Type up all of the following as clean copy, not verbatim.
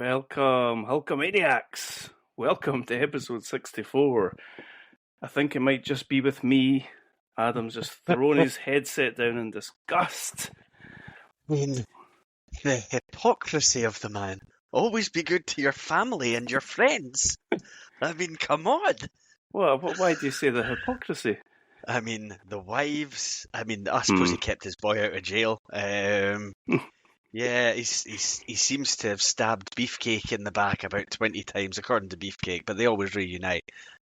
Welcome, Hulkamaniacs. Welcome to episode 64. I think it might just be with me. Adam's just thrown his headset down in disgust. I mean, the hypocrisy of the man. Always be good to your family and your friends. I mean, come on. Why do you say the hypocrisy? I mean, the wives. I mean, I suppose he kept his boy out of jail. Yeah, he seems to have stabbed Beefcake in the back about 20 times, according to Beefcake, but they always reunite.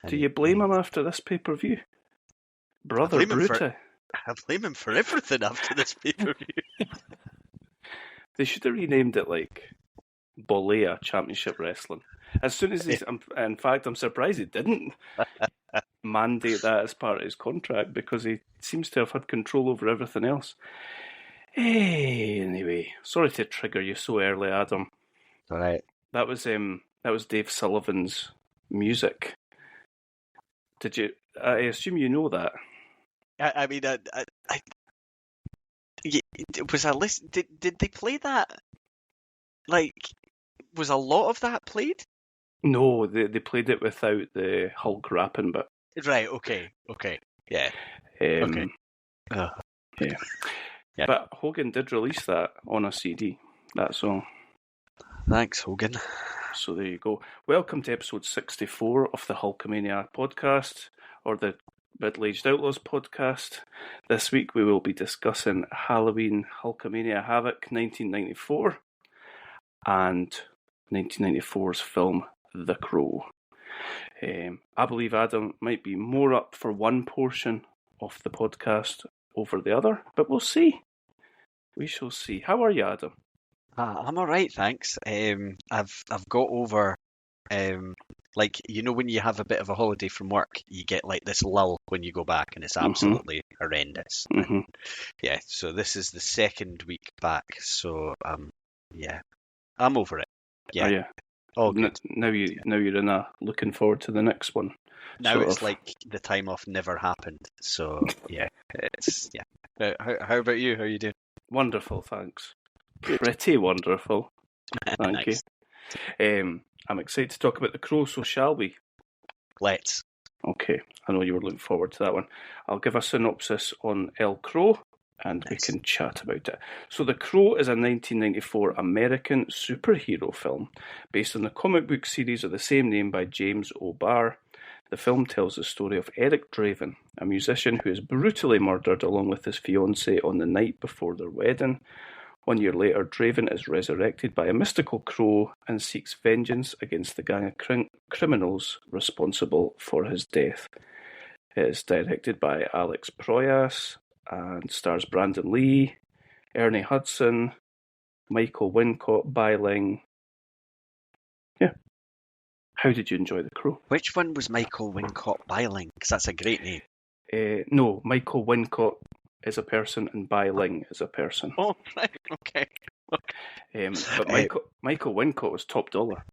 Do you blame him after this pay-per-view? Brother Brutus. I blame him for everything after this pay-per-view. They should have renamed it like Bolea Championship Wrestling. As soon as he's... In fact, I'm surprised he didn't mandate that as part of his contract, because he seems to have had control over everything else. Anyway, sorry to trigger you so early, Adam. All right. That was Dave Sullivan's music. Did you? I assume you know that. I mean, was I listen? Did they play that? Like, was a lot of that played? No, they played it without the Hulk rapping bit. Right. Okay. Yeah. Okay. Yeah. Yeah. But Hogan did release that on a CD, that song. Thanks, Hogan. So there you go. Welcome to episode 64 of the Hulkamania podcast, or the Middle-Aged Outlaws podcast. This week we will be discussing Halloween Hulkamania Havoc 1994 and 1994's film The Crow. I believe Adam might be more up for one portion of the podcast over the other, but we'll see. We shall see. How are you, Adam? I'm all right, thanks. I've got over, like, you know, when you have a bit of a holiday from work, you get like this lull when you go back, and it's absolutely horrendous. And, yeah, so this is the second week back, so yeah, I'm over it. Yeah. Are you? Oh, good. Now you're in a looking forward to the next one. Now it's like the time off never happened. So yeah, it's yeah. How about you? How are you doing? Wonderful, thanks. Pretty wonderful. Thank Nice. you. I'm excited to talk about The Crow, so shall we? Let's. Okay, I know you were looking forward to that one. I'll give a synopsis on El Crow, and we can chat about it. So The Crow is a 1994 American superhero film based on the comic book series of the same name by James O'Barr. The film tells the story of Eric Draven, a musician who is brutally murdered along with his fiancée on the night before their wedding. 1 year later, Draven is resurrected by a mystical crow and seeks vengeance against the gang of criminals responsible for his death. It is directed by Alex Proyas and stars Brandon Lee, Ernie Hudson, Michael Wincott, Byling. Yeah. How did you enjoy The Crow? Which one was Michael Wincott Byling? Because that's a great name. No, Michael Wincott is a person and Byling is a person. Oh, right. Okay. But Michael Wincott was top dollar.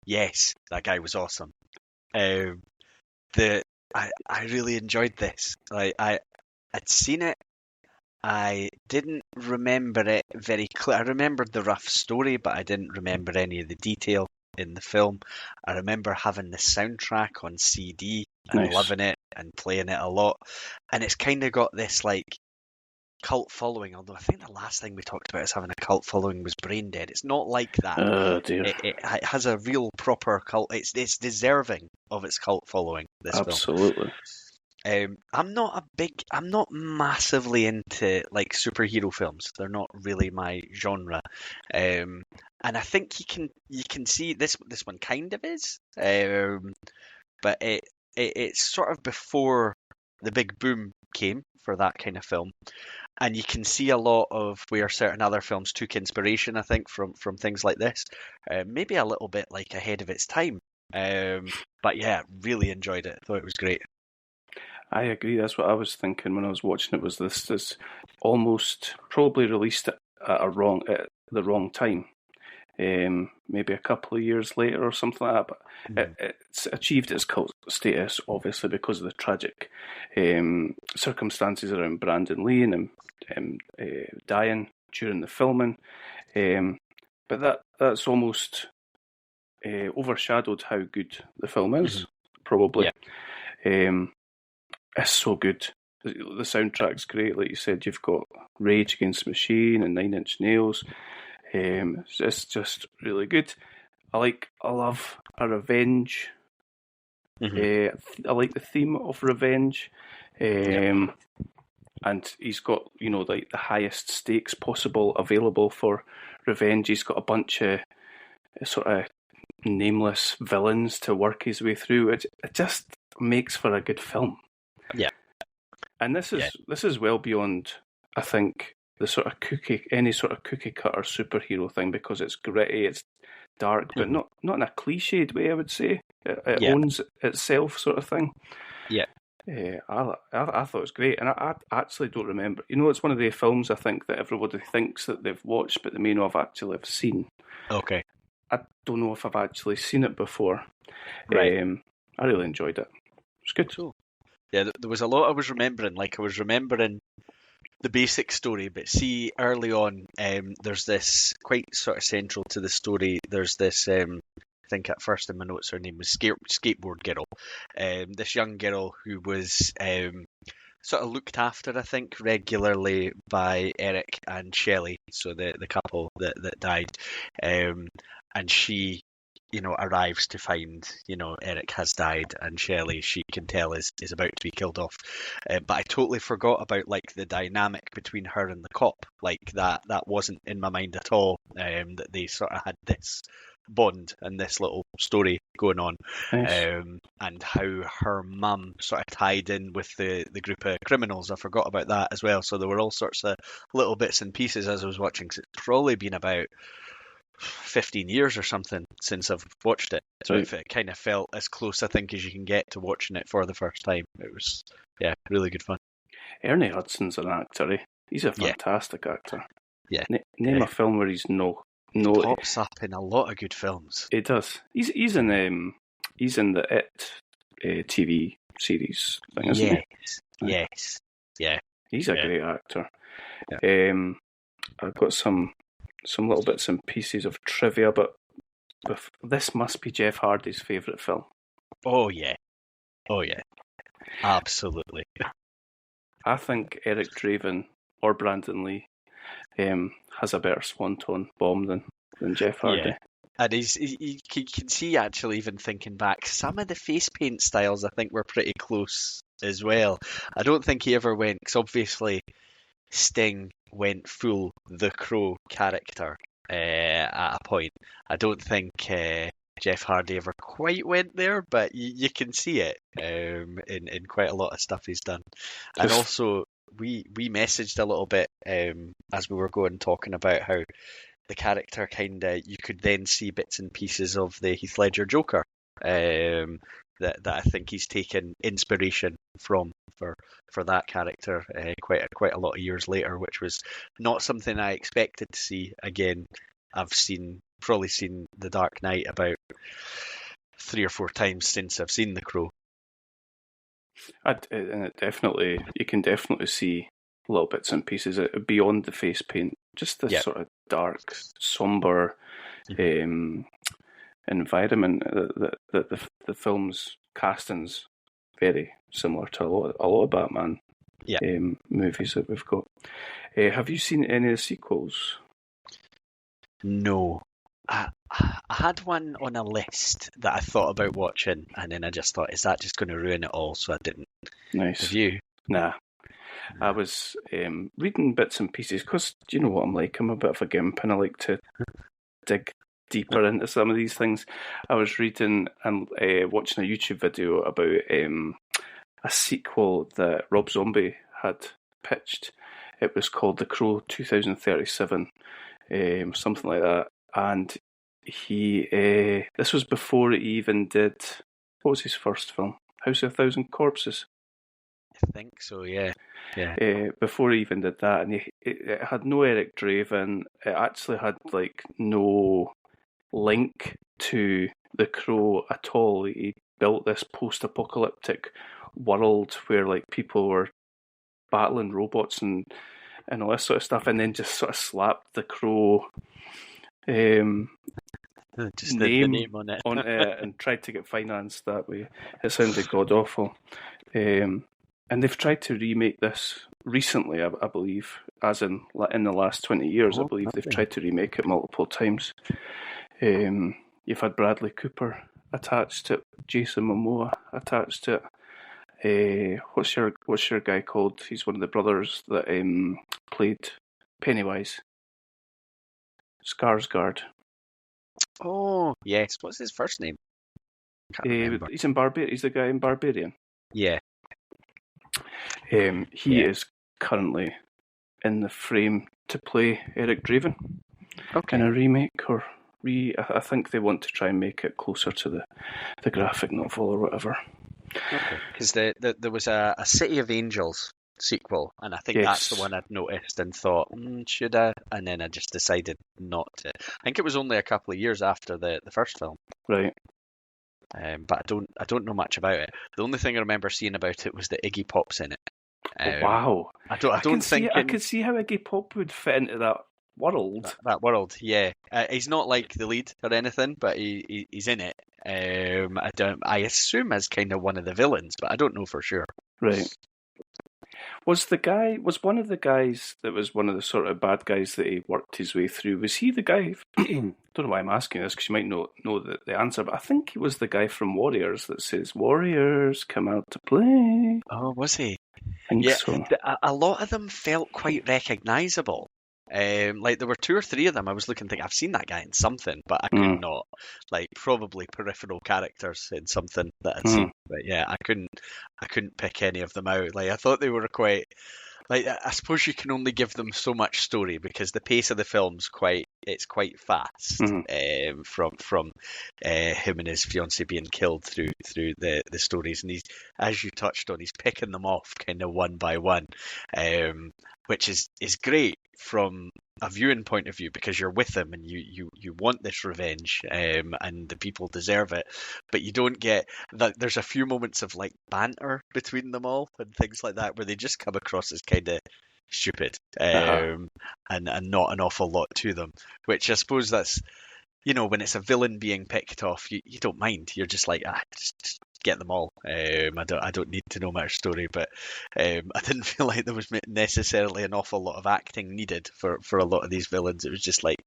Yes, that guy was awesome. I really enjoyed this. Like, I'd seen it. I didn't remember it very clear. I remembered the rough story, but I didn't remember any of the detail in the film. I remember having the soundtrack on CD and loving it and playing it a lot. And it's kind of got this like cult following, although I think the last thing we talked about as having a cult following was Brain Dead. It's not like that. Oh dear. It has a real proper cult. It's deserving of its cult following, this film. Absolutely. I'm not massively into like superhero films. They're not really my genre. And I think you can see this one kind of is. But it's sort of before the big boom came for that kind of film. And you can see a lot of where certain other films took inspiration, I think, from things like this. Maybe a little bit like ahead of its time. But yeah, really enjoyed it. Thought it was great. I agree. That's what I was thinking when I was watching it. Was this almost probably released at the wrong time? Maybe a couple of years later or something like that. But it's achieved its cult status, obviously, because of the tragic circumstances around Brandon Lee and him dying during the filming. But that's almost overshadowed how good the film is, probably. Yeah. It's so good. The soundtrack's great. Like you said, you've got Rage Against the Machine and Nine Inch Nails. It's just really good. I love a revenge. I like the theme of revenge. And he's got, like the highest stakes possible available for revenge. He's got a bunch of sort of nameless villains to work his way through. It just makes for a good film. Yeah. And this is well beyond, I think, the sort of any sort of cookie cutter superhero thing, because it's gritty, it's dark, but not in a cliched way, I would say. It owns itself, sort of thing. Yeah. I thought it was great, and I actually don't remember. It's one of the films I think that everybody thinks that they've watched, but they may not have actually seen. Okay. I don't know if I've actually seen it before. Right. I really enjoyed it. It was good. Cool. Yeah, there was a lot I was remembering. Like, I was remembering the basic story, but see, early on, there's this quite sort of central to the story. There's this, I think at first in my notes her name was Skateboard Girl. This young girl who was sort of looked after, I think, regularly by Eric and Shelley, so the couple that died. And she, arrives to find, Eric has died, and Shelley, she can tell, is about to be killed off. But I totally forgot about, like, the dynamic between her and the cop. Like, that wasn't in my mind at all, that they sort of had this bond and this little story going on. Nice. And how her mum sort of tied in with the group of criminals. I forgot about that as well. So there were all sorts of little bits and pieces as I was watching, because it's probably been about 15 years or something since I've watched it. So it kind of felt as close, I think, as you can get to watching it for the first time. It was, really good fun. Ernie Hudson's an actor. He's a fantastic actor. Yeah. Name a film where he's no. He pops up in a lot of good films. He does. He's in the It TV series thing, isn't he? Yes. Yeah. He's a great actor. Yeah. I've got some little bits and pieces of trivia, but this must be Jeff Hardy's favourite film. Oh yeah, absolutely. I think Eric Draven or Brandon Lee has a better swanton bomb than Jeff Hardy. Yeah. And you can see, actually, even thinking back, some of the face paint styles I think were pretty close as well. I don't think he ever went, because obviously Sting went full The Crow character at a point. I don't think Jeff Hardy ever quite went there, but you can see it in quite a lot of stuff he's done. And also, we messaged a little bit as we were talking about how the character you could then see bits and pieces of the Heath Ledger Joker that I think he's taken inspiration from for that character quite a lot of years later, which was not something I expected to see. Again, I've probably seen The Dark Knight about 3 or 4 times since I've seen The Crow. And you can definitely see little bits and pieces beyond the face paint, just this sort of dark, somber environment that the film's casting's very similar to a lot of Batman movies that we've got. Have you seen any of the sequels? No. I had one on a list that I thought about watching, and then I just thought, is that just going to ruin it all? So I didn't. Nice. Have you? Nah. I was reading bits and pieces, because do you know what I'm like? I'm a bit of a gimp, and I like to dig deeper into some of these things. I was reading and watching a YouTube video about a sequel that Rob Zombie had pitched. It was called The Crow 2037, something like that. And this was before he even did, what was his first film? House of a Thousand Corpses. I think so, yeah. Before he even did that, and it had no Eric Draven. It actually had no link to The Crow at all. He built this post-apocalyptic world where people were battling robots and all this sort of stuff, and then just sort of slapped The Crow Just the name on it and tried to get financed that way. It sounded god awful. And they've tried to remake this recently, I believe, as in the last 20 years. I believe they've tried to remake it multiple times. You've had Bradley Cooper attached to it, Jason Momoa attached to it. What's your guy called? He's one of the brothers that played Pennywise. Skarsgård. Oh, yes. What's his first name? He's in Barbarian. He's the guy in Barbarian. Yeah. He is currently in the frame to play Eric Draven in a remake or I think they want to try and make it closer to the graphic novel or whatever. Okay. Because there was a City of Angels sequel, and I think that's the one I'd noticed and thought, should I? And then I just decided not to. I think it was only a couple of years after the first film. Right. But I don't know much about it. The only thing I remember seeing about it was that Iggy Pop's in it. Wow. I don't think I could see how Iggy Pop would fit into that world. That world, yeah. He's not like the lead or anything, but he's in it. I assume as kind of one of the villains, but I don't know for sure. Right. Was one of the guys that was one of the sort of bad guys that he worked his way through, was he the guy, don't know why I'm asking this because you might know the answer, but I think he was the guy from Warriors that says, "Warriors, come out to play." Oh, was he? I think so. A lot of them felt quite recognisable. Like there were 2 or 3 of them I was looking thinking I've seen that guy in something, but I could not, like probably peripheral characters in something that I'd seen. But yeah, I couldn't pick any of them out. Like I thought they were quite, like I suppose you can only give them so much story because the pace of the film's quite fast. From him and his fiancée being killed through the stories, and he's, as you touched on, he's picking them off kind of one by one, which is great from a viewing point of view because you're with them and you want this revenge, and the people deserve it, but you don't get that. There's a few moments of like banter between them all and things like that where they just come across as kind of stupid, and not an awful lot to them, which I suppose that's, when it's a villain being picked off, you don't mind. You're just like, just get them all. I don't need to know much story, but I didn't feel like there was necessarily an awful lot of acting needed for a lot of these villains. It was just like,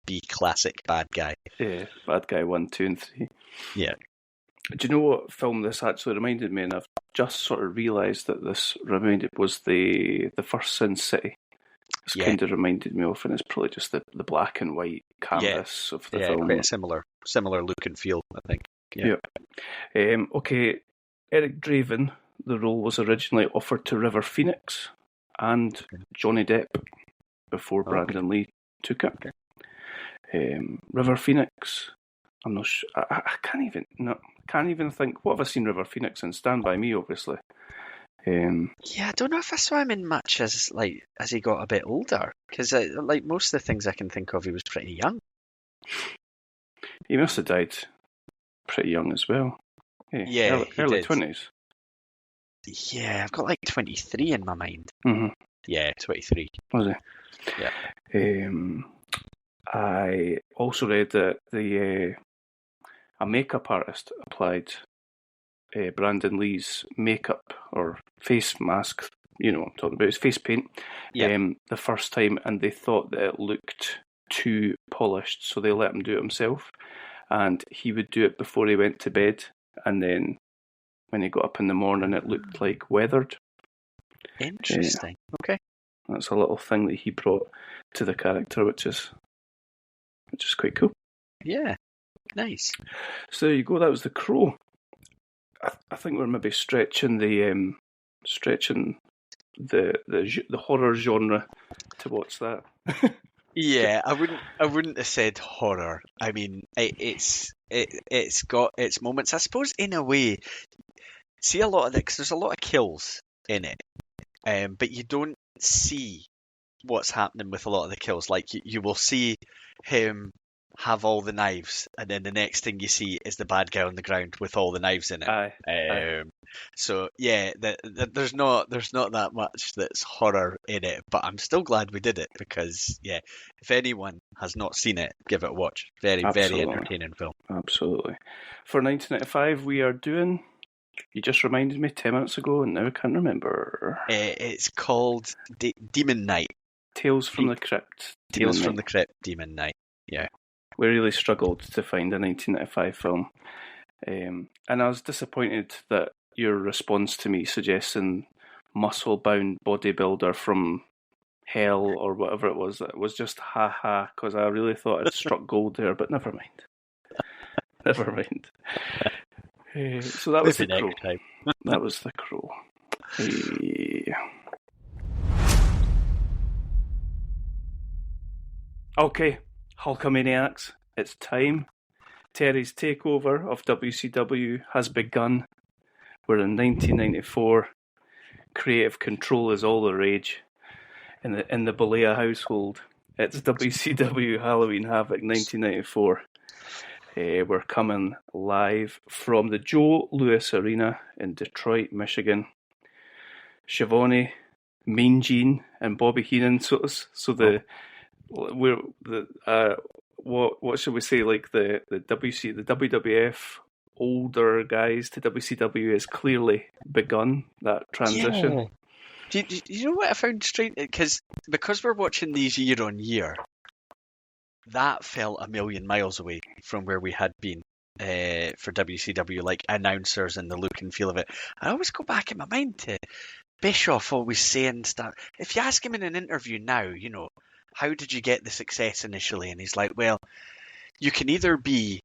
be classic bad guy. Yeah, bad guy 1, 2, and 3. Yeah. Do you know what film this actually reminded me? And I've just sort of realised that this was the first Sin City. It's kind of reminded me of, and it's probably just the black and white canvas of the film. Yeah, quite a similar look and feel, I think. Yeah. Okay, Eric Draven, the role was originally offered to River Phoenix and Johnny Depp before Brandon Lee took it. River Phoenix, I'm not sure. I can't even think. What have I seen River Phoenix in? Stand By Me, obviously. Yeah, I don't know if I saw him in much as he got a bit older, because like most of the things I can think of, he was pretty young. He must have died pretty young as well. Yeah, early 20s. Yeah, I've got like 23 in my mind. Mm-hmm. Yeah, 23. Was he? Yeah. I also read that a makeup artist applied Brandon Lee's makeup or face mask, what I'm talking about, his face paint, the first time, and they thought that it looked too polished, so they let him do it himself, and he would do it before he went to bed, and then when he got up in the morning it looked like weathered. Interesting. Okay. That's a little thing that he brought to the character, which is quite cool. Yeah, nice. So there you go. That was The Crow. I think we're maybe stretching the horror genre to watch that. Yeah, I wouldn't have said horror. I mean, it's got its moments. I suppose in a way, see a lot of it, 'cause there's a lot of kills in it, but you don't see what's happening with a lot of the kills. Like you will see him have all the knives, and then the next thing you see is the bad guy on the ground with all the knives in it. Aye. So yeah, there's not that much that's horror in it, but I'm still glad we did it because yeah, if anyone has not seen it, give it a watch. Very Absolutely. entertaining film. Absolutely. For 1995, we are doing. You just reminded me 10 minutes ago, and now I can't remember. It's called Demon Night. Tales from the Crypt. Tales from the Crypt, Demon Night. Yeah. We really struggled to find a 1995 film. And I was disappointed that your response to me suggesting muscle-bound bodybuilder from hell or whatever it was just ha-ha, because I really thought I'd struck gold there, but never mind. Never mind. So that was The Crow. That was The Crow. Okay, Hulkamaniacs, it's time. Terry's takeover of WCW has begun. We're in 1994. Creative control is all the rage in the Balea household. It's WCW Halloween Havoc 1994. We're coming live from the Joe Louis Arena in Detroit, Michigan. Schiavone, Mean Gene, and Bobby Heenan. What should we say? Like the WWF older guys to WCW has clearly begun that transition. Yeah. Do you know what I found strange? Because we're watching these year on year, that felt a million miles away from where we had been for WCW, like announcers and the look and feel of it. I always go back in my mind to Bischoff always saying stuff. If you ask him in an interview now, you know, how did you get the success initially? And he's like, well, you can either be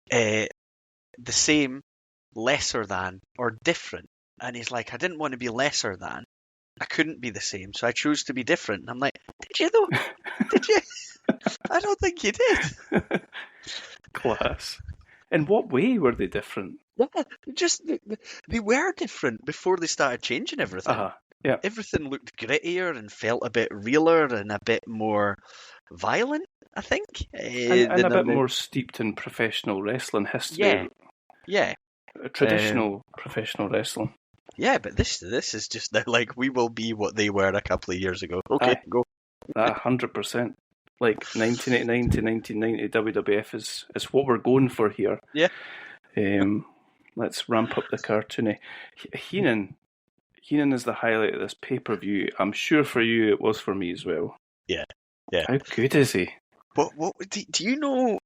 the same, lesser than, or different. And he's like, I didn't want to be lesser than. I couldn't be the same, so I chose to be different. And I'm like, did you though? Did you? I don't think you did. Class. In what way were they different? Yeah, just they were different before they started changing everything. Yeah. Everything looked grittier and felt a bit realer and a bit more violent, I think. And a bit more steeped in professional wrestling history. Yeah. Traditional professional wrestling. Yeah, but this is just like we will be what they were a couple of years ago. Okay, go. 100%. Like 1989 to 1990 WWF is what we're going for here. Yeah. Let's ramp up the cartoony. Heenan is the highlight of this pay-per-view. I'm sure for you it was for me as well. Yeah. How good is he? What do you know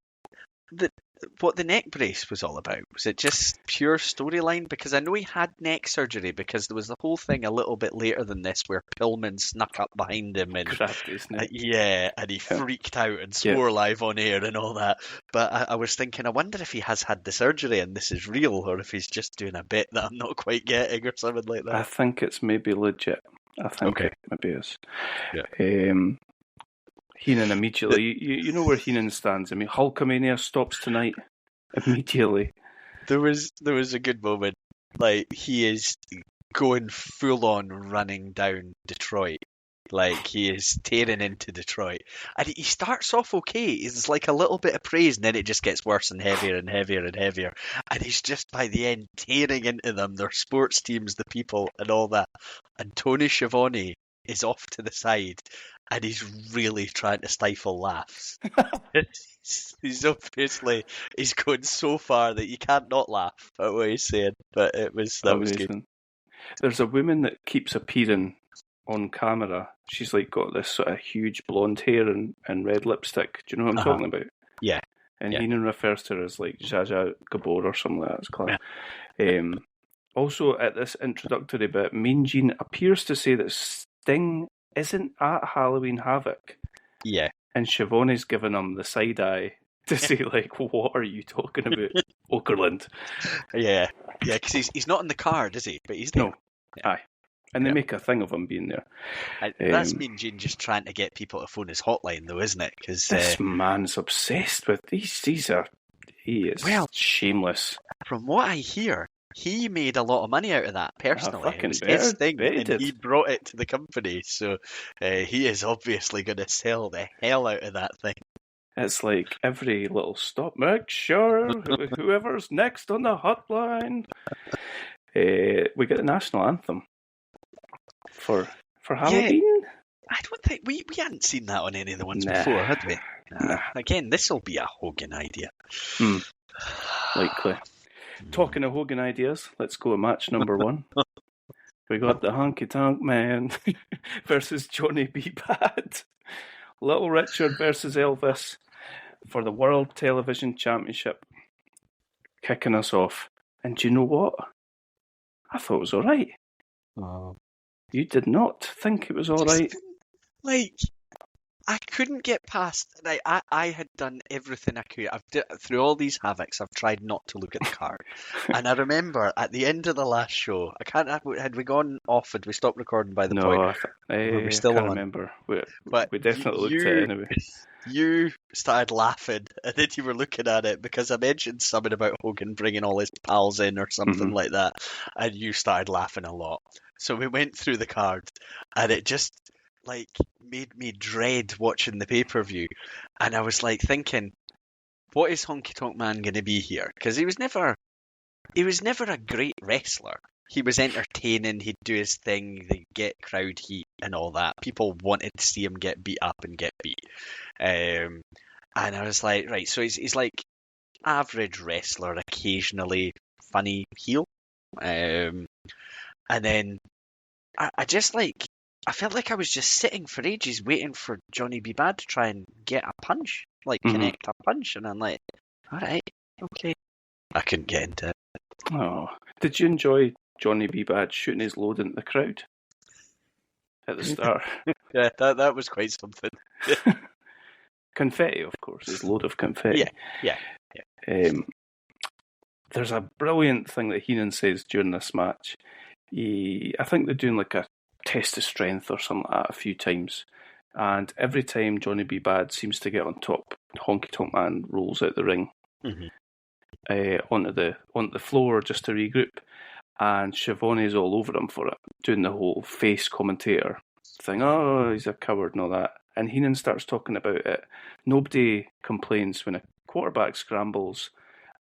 what the neck brace was all about? Was it just pure storyline? Because I know he had neck surgery because there was the whole thing a little bit later than this where Pillman snuck up behind him and cracked his neck. And he freaked out and swore live on air and all that. But I was thinking, I wonder if he has had the surgery and this is real, or if he's just doing a bit that I'm not quite getting or something like that. I think it's maybe legit. I think it maybe is. Yeah. Heenan immediately. You know where Heenan stands. I mean, Hulkamania stops tonight immediately. There was a good moment. Like, he is going full on running down Detroit. Like, he is tearing into Detroit. And he starts off okay. It's like a little bit of praise, and then it just gets worse and heavier and heavier and heavier. And he's just, by the end, tearing into them, their sports teams, the people, and all that. And Tony Schiavone is off to the side, and he's really trying to stifle laughs. He's going so far that you can't not laugh at what he's saying. But that was good. There's a woman that keeps appearing on camera. She's like got this sort of huge blonde hair and red lipstick. Do you know what I'm talking about? Yeah. And Heenan refers to her as like Zsa Gabor or something like that. It's class. Yeah. Also, at this introductory bit, Mean Gene appears to say that Sting isn't at Halloween Havoc. Yeah. And Schiavone's giving him the side eye to say, like, what are you talking about, Okerlund? Yeah, because he's not in the card, is he? But he's there. No. Aye. And they make a thing of him being there. That's Mean Gene just trying to get people to phone his hotline, though, isn't it? Cause, this man's obsessed with these. He is shameless. From what I hear, he made a lot of money out of that personally. It was his thing, and he brought it to the company. So he is obviously going to sell the hell out of that thing. It's like every little stop. Make sure whoever's next on the hotline. We get the national anthem for Halloween. Yeah, I don't think we hadn't seen that on any of the ones Nah. before, had we? Nah. Again, this will be a Hogan idea. Likely. Talking of Hogan ideas, let's go to match number 1. We got the Honky Tonk Man versus Johnny B. Bad. Little Richard versus Elvis for the World Television Championship. Kicking us off. And do you know what? I thought it was all right. You did not think it was all right. Like, I couldn't get past. I had done everything I could. Through all these Havocs, I've tried not to look at the card. And I remember at the end of the last show, had we gone off? Had we stopped recording by the point? Were we still can't on? Remember. We definitely looked at it anyway. You started laughing, and then you were looking at it because I mentioned something about Hogan bringing all his pals in or something like that, and you started laughing a lot. So we went through the card, and it just made me dread watching the pay-per-view. And I was like thinking, what is Honky Tonk Man going to be here? Because he was never a great wrestler. He was entertaining, he'd do his thing, they'd get crowd heat and all that. People wanted to see him get beat up and get beat. And I was like, right, so he's like average wrestler, occasionally funny heel. And then I just I felt like I was just sitting for ages waiting for Johnny B. Bad to try and get a punch, connect a punch. And I'm like, all right, okay. I couldn't get into it. Oh, did you enjoy Johnny B. Bad shooting his load into the crowd at the start? Yeah, that was quite something. Confetti, of course, his load of confetti. Yeah. There's a brilliant thing that Heenan says during this match. I think they're doing like a test of strength or something like that a few times. And every time Johnny B. Bad seems to get on top, Honky Tonk Man rolls out the ring onto the floor just to regroup. And Schiavone's all over him for it, doing the whole face commentator thing. Oh, he's a coward and all that. And Heenan starts talking about it. Nobody complains when a quarterback scrambles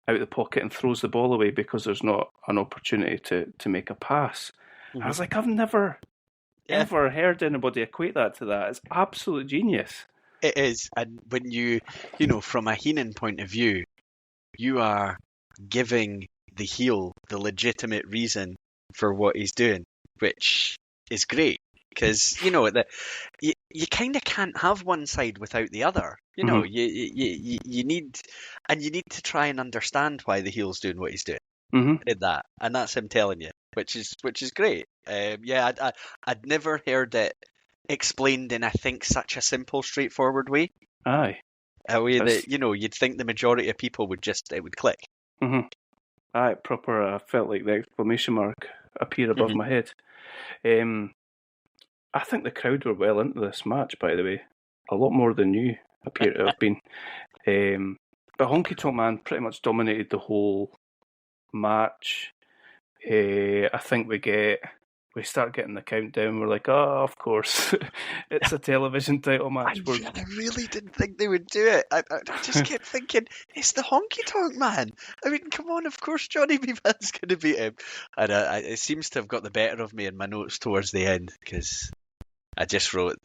out of the pocket and throws the ball away because there's not an opportunity to make a pass. I was like, I've never ever heard anybody equate that to that. It's absolute genius. It is. And when you from a Heenan point of view, you are giving the heel the legitimate reason for what he's doing, which is great. Because, you kind of can't have one side without the other. You need to try and understand why the heel's doing what he's doing in that. And that's him telling you, which is great. I'd never heard it explained in, I think, such a simple, straightforward way. Aye. A way that, you'd think the majority of people would click. Aye, proper, I felt like the exclamation mark appear above my head. I think the crowd were well into this match, by the way. A lot more than you appear to have been. But Honky Tonk Man pretty much dominated the whole match. I think we start getting the countdown. We're like, oh, of course, it's a television title match. I really didn't think they would do it. I just kept thinking, it's the Honky Tonk Man. I mean, come on, of course Johnny B. Bad's going to beat him. And it seems to have got the better of me in my notes towards the end, because I just wrote,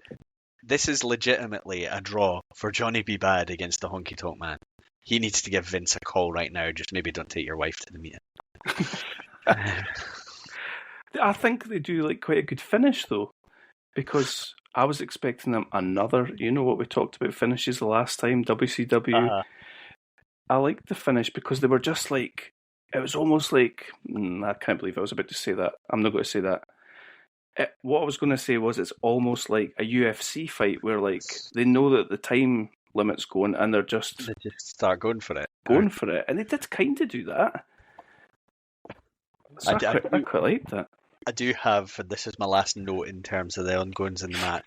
this is legitimately a draw for Johnny B. Bad against the Honky Tonk Man. He needs to give Vince a call right now. Just maybe don't take your wife to the meeting. I think they do quite a good finish though, because I was expecting them another. You know what we talked about finishes the last time, WCW. I liked the finish because they were just it was almost like I can't believe I was about to say that. I'm not going to say that. What I was going to say was it's almost like a UFC fight where they know that the time limit's going and they just start going for it. And they did kind of do that. So I quite liked that. I do have, and this is my last note in terms of the ongoings in the match,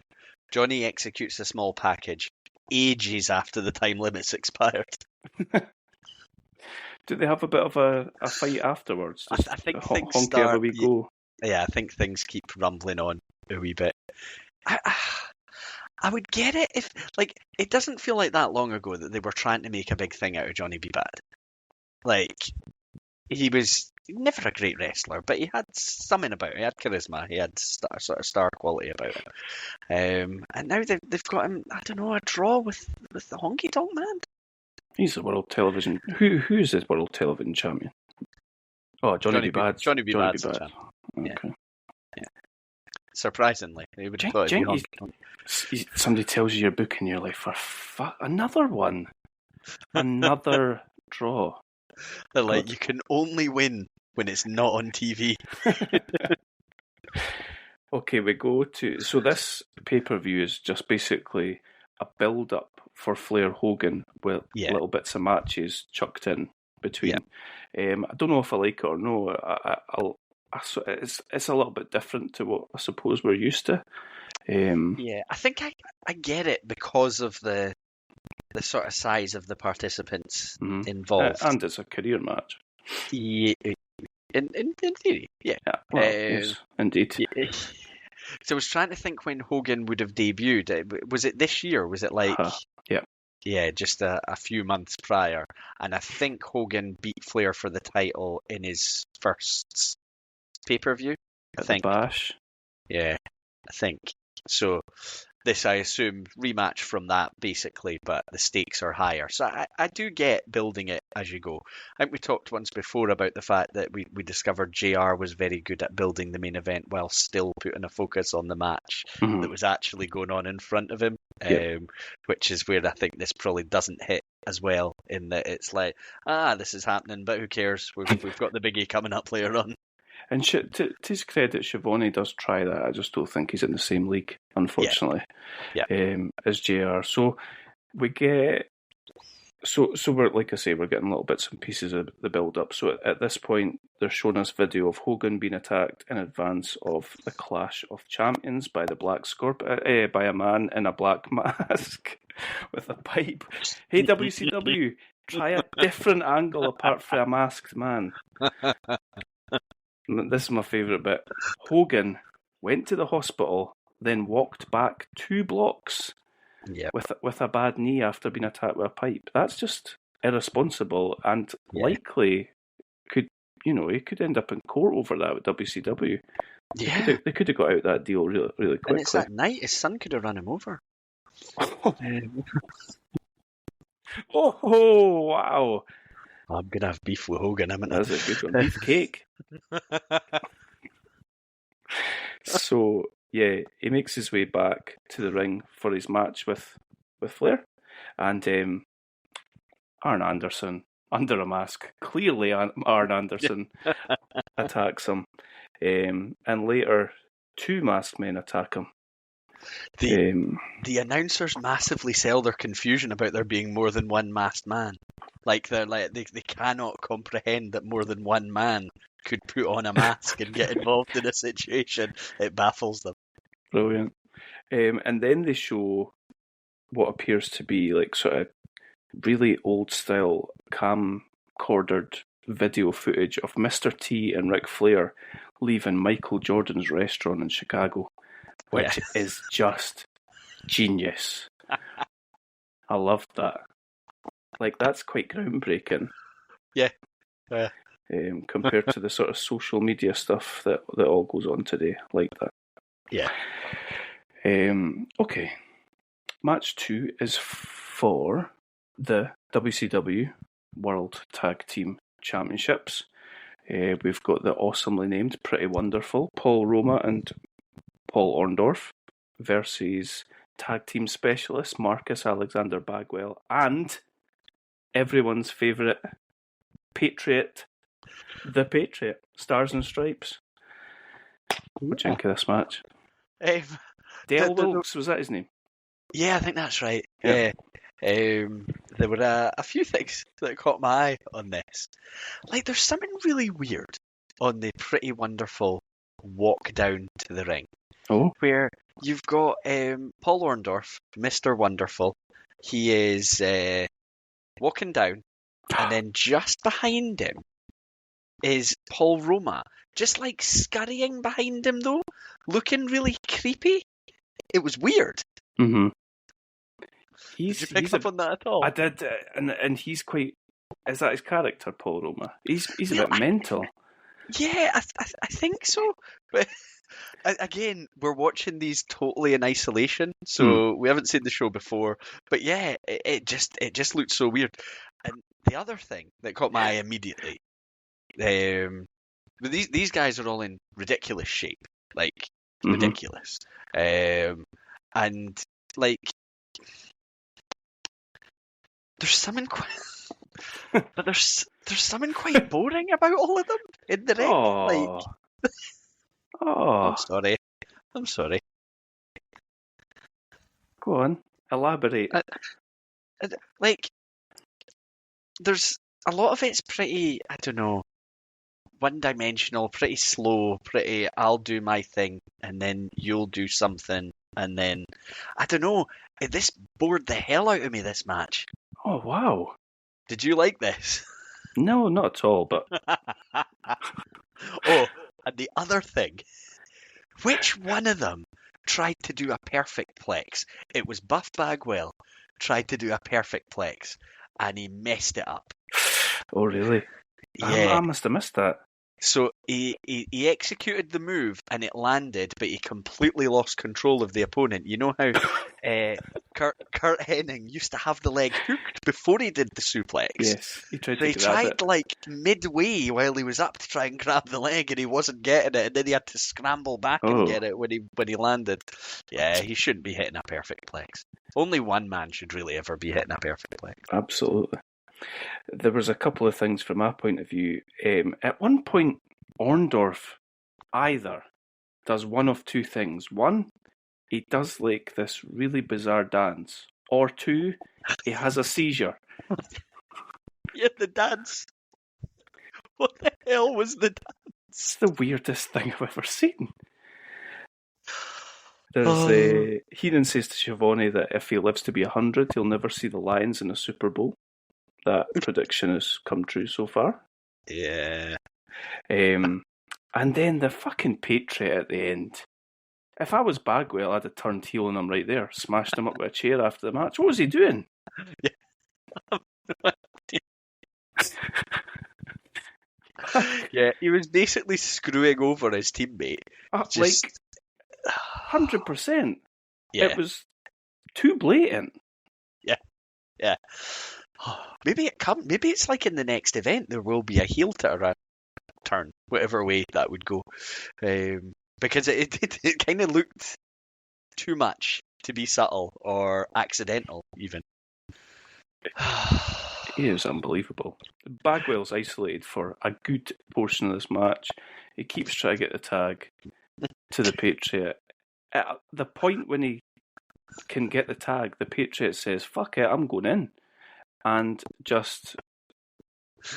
Johnny executes a small package ages after the time limit's expired. Do they have a bit of a fight afterwards? I think things start... Have a wee go? Yeah, I think things keep rumbling on a wee bit. I would get it if, like, it doesn't feel like that long ago that they were trying to make a big thing out of Johnny B. Bad. Like, he was never a great wrestler, but he had something about it. He had charisma. He had star quality about it. And now they've got him, I don't know, a draw with the Honky Tonk Man. He's the world television. Who's the world television champion? Oh, Johnny B. Bad. Johnny B. Bad's the champ. Okay. Yeah. Surprisingly, he would have thought it'd be Honky Tonk. Somebody tells you you're booking, you're like, for another one, another draw. They're like, you can only win when it's not on TV. Okay, we go to... So this pay-per-view is just basically a build-up for Flair Hogan with little bits of matches chucked in between. I don't know if I like it or no. It's a little bit different to what I suppose we're used to. I think I get it because of the sort of size of the participants involved. And it's a career match. Yeah, in theory, yeah. Well, yes, indeed. Yeah. So I was trying to think when Hogan would have debuted. Was it this year? Was it like... Yeah, just a few months prior. And I think Hogan beat Flair for the title in his first pay-per-view. I think. The Bash. Yeah, I think. So this, I assume, rematch from that, basically, but the stakes are higher. So I do get building it as you go. I think we talked once before about the fact that we discovered JR was very good at building the main event while still putting a focus on the match that was actually going on in front of him, which is where I think this probably doesn't hit as well, in that it's like, this is happening, but who cares? We've got the biggie coming up later on. And to his credit, Schiavone does try that. I just don't think he's in the same league, unfortunately, as JR. So we get, so we're, like I say, we're getting little bits and pieces of the build-up. So at this point, they're showing us video of Hogan being attacked in advance of the Clash of Champions by the Black Scorpion, by a man in a black mask with a pipe. Hey, WCW, try a different angle apart from a masked man. This is my favourite bit. Hogan went to the hospital, then walked back 2 blocks with a bad knee after being attacked with a pipe. That's just irresponsible and likely he could end up in court over that with WCW. Yeah. They could have got out that deal really, really quickly. And it's that night his son could have run him over. Oh, wow. I'm going to have beef with Hogan, haven't I? That's a good one. Beefcake. So, he makes his way back to the ring for his match with Flair. And Arn Anderson, under a mask, clearly Arn Anderson attacks him. And later, 2 masked men attack him. The announcers massively sell their confusion about there being more than one masked man. Like they cannot comprehend that more than one man could put on a mask and get involved in a situation. It baffles them. Brilliant. And then they show what appears to be like sort of really old style camcordered video footage of Mr. T and Ric Flair leaving Michael Jordan's restaurant in Chicago, which is just genius. I loved that. Like, that's quite groundbreaking. Yeah. Compared to the sort of social media stuff that all goes on today, like that. Yeah. Okay. Match 2 is for the WCW World Tag Team Championships. We've got the awesomely named Pretty Wonderful Paul Roma and Paul Orndorff versus tag team specialist Marcus Alexander Bagwell and everyone's favourite Patriot, the Patriot, Stars and Stripes. What do you think of this match? Dale Wilkes, was that his name? Yeah, I think that's right. Yeah. There were a few things that caught my eye on this. Like, there's something really weird on the Pretty Wonderful walk down to the ring. Oh. Where you've got Paul Orndorff, Mr. Wonderful. He is walking down, and then just behind him is Paul Roma, just like scurrying behind him though, looking really creepy. It was weird. Mm-hmm. Did you pick up on that at all? I did, and he's quite. Is that his character, Paul Roma? He's a bit mental. Yeah, I think so. But again, we're watching these totally in isolation, so we haven't seen the show before. But yeah, it just looked so weird. And the other thing that caught my eye immediately, these guys are all in ridiculous shape, like ridiculous, and like there's something quite. But there's something quite boring about all of them in the ring. Oh. I'm sorry. Go on, elaborate. Like, there's a lot of it's pretty, I don't know, one-dimensional, pretty slow, pretty, I'll do my thing, and then you'll do something, and then, I don't know, this bored the hell out of me, this match. Oh, wow. Did you like this? No, not at all, but... Oh, and the other thing. Which one of them tried to do a perfect plex? It was Buff Bagwell tried to do a perfect plex, and he messed it up. Oh, really? Yeah. I must have missed that. So he executed the move and it landed, but he completely lost control of the opponent. You know how Kurt Hennig used to have the leg hooked before he did the suplex? Yes, he tried to he grab tried it. Like midway while he was up to try and grab the leg, and he wasn't getting it, and then he had to scramble back and get it when he landed. Yeah, he shouldn't be hitting a perfect plex. Only one man should really ever be hitting a perfect plex. Absolutely. There was a couple of things from my point of view. At one point, Orndorff either does one of two things. One, he does like this really bizarre dance. Or two, he has a seizure. Yeah, the dance. What the hell was the dance? It's the weirdest thing I've ever seen. There's Heenan says to Schiavone that if he lives to be 100, he'll never see the Lions in a Super Bowl. That prediction has come true so far. Yeah. And then the fucking Patriot at the end. If I was Bagwell, I'd have turned heel on him right there, smashed him up with a chair after the match. What was he doing? Yeah, he was basically screwing over his teammate. Like 100%. Yeah. It was too blatant. Yeah. Maybe it's like in the next event there will be a heel turn, whatever way that would go, because it kind of looked too much to be subtle or accidental even. It was unbelievable. Bagwell's isolated for a good portion of this match. He keeps trying to get the tag to the Patriot. At the point when he can get the tag, the Patriot says, "Fuck it, I'm going in." And just...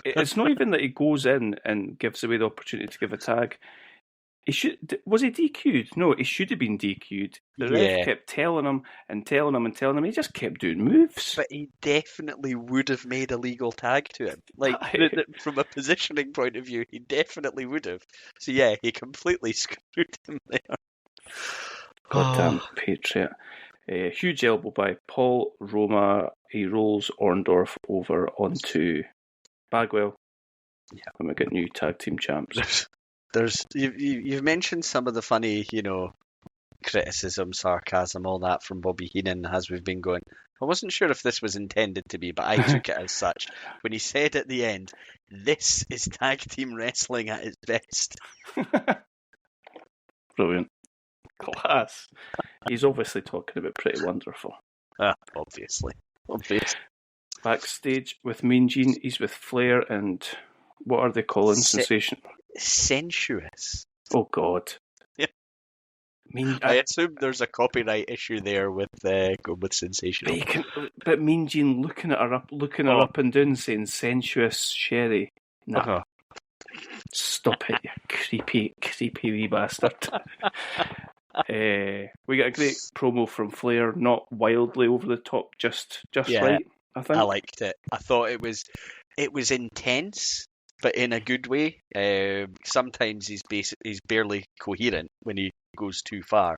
It's not even that he goes in and gives away the opportunity to give a tag. Was he DQ'd? No, he should have been DQ'd. The ref kept telling him and telling him and telling him. He just kept doing moves. But he definitely would have made a legal tag to him. Like, from a positioning point of view, he definitely would have. So yeah, he completely screwed him there. Goddamn Patriot. Huge elbow by Paul Roma. He rolls Orndorff over onto Bagwell. Yeah, and we get new tag team champs. You've mentioned some of the funny, criticism, sarcasm, all that from Bobby Heenan as we've been going. I wasn't sure if this was intended to be, but I took it as such. When he said at the end, "This is tag team wrestling at its best." Brilliant. Class. He's obviously talking about Pretty Wonderful. Obviously. Backstage with Mean Gene, he's with Flair and what are they calling? Sensation? Sensuous. Oh God. Yeah. I assume there's a copyright issue there with Sensational. But Mean Gene looking her up and down, saying sensuous Sherry. Nah. Uh-huh. Stop it, you creepy wee bastard. We got a great promo from Flair, not wildly over the top, just right. I think I liked it. I thought it was intense, but in a good way. Sometimes he's barely coherent when he goes too far.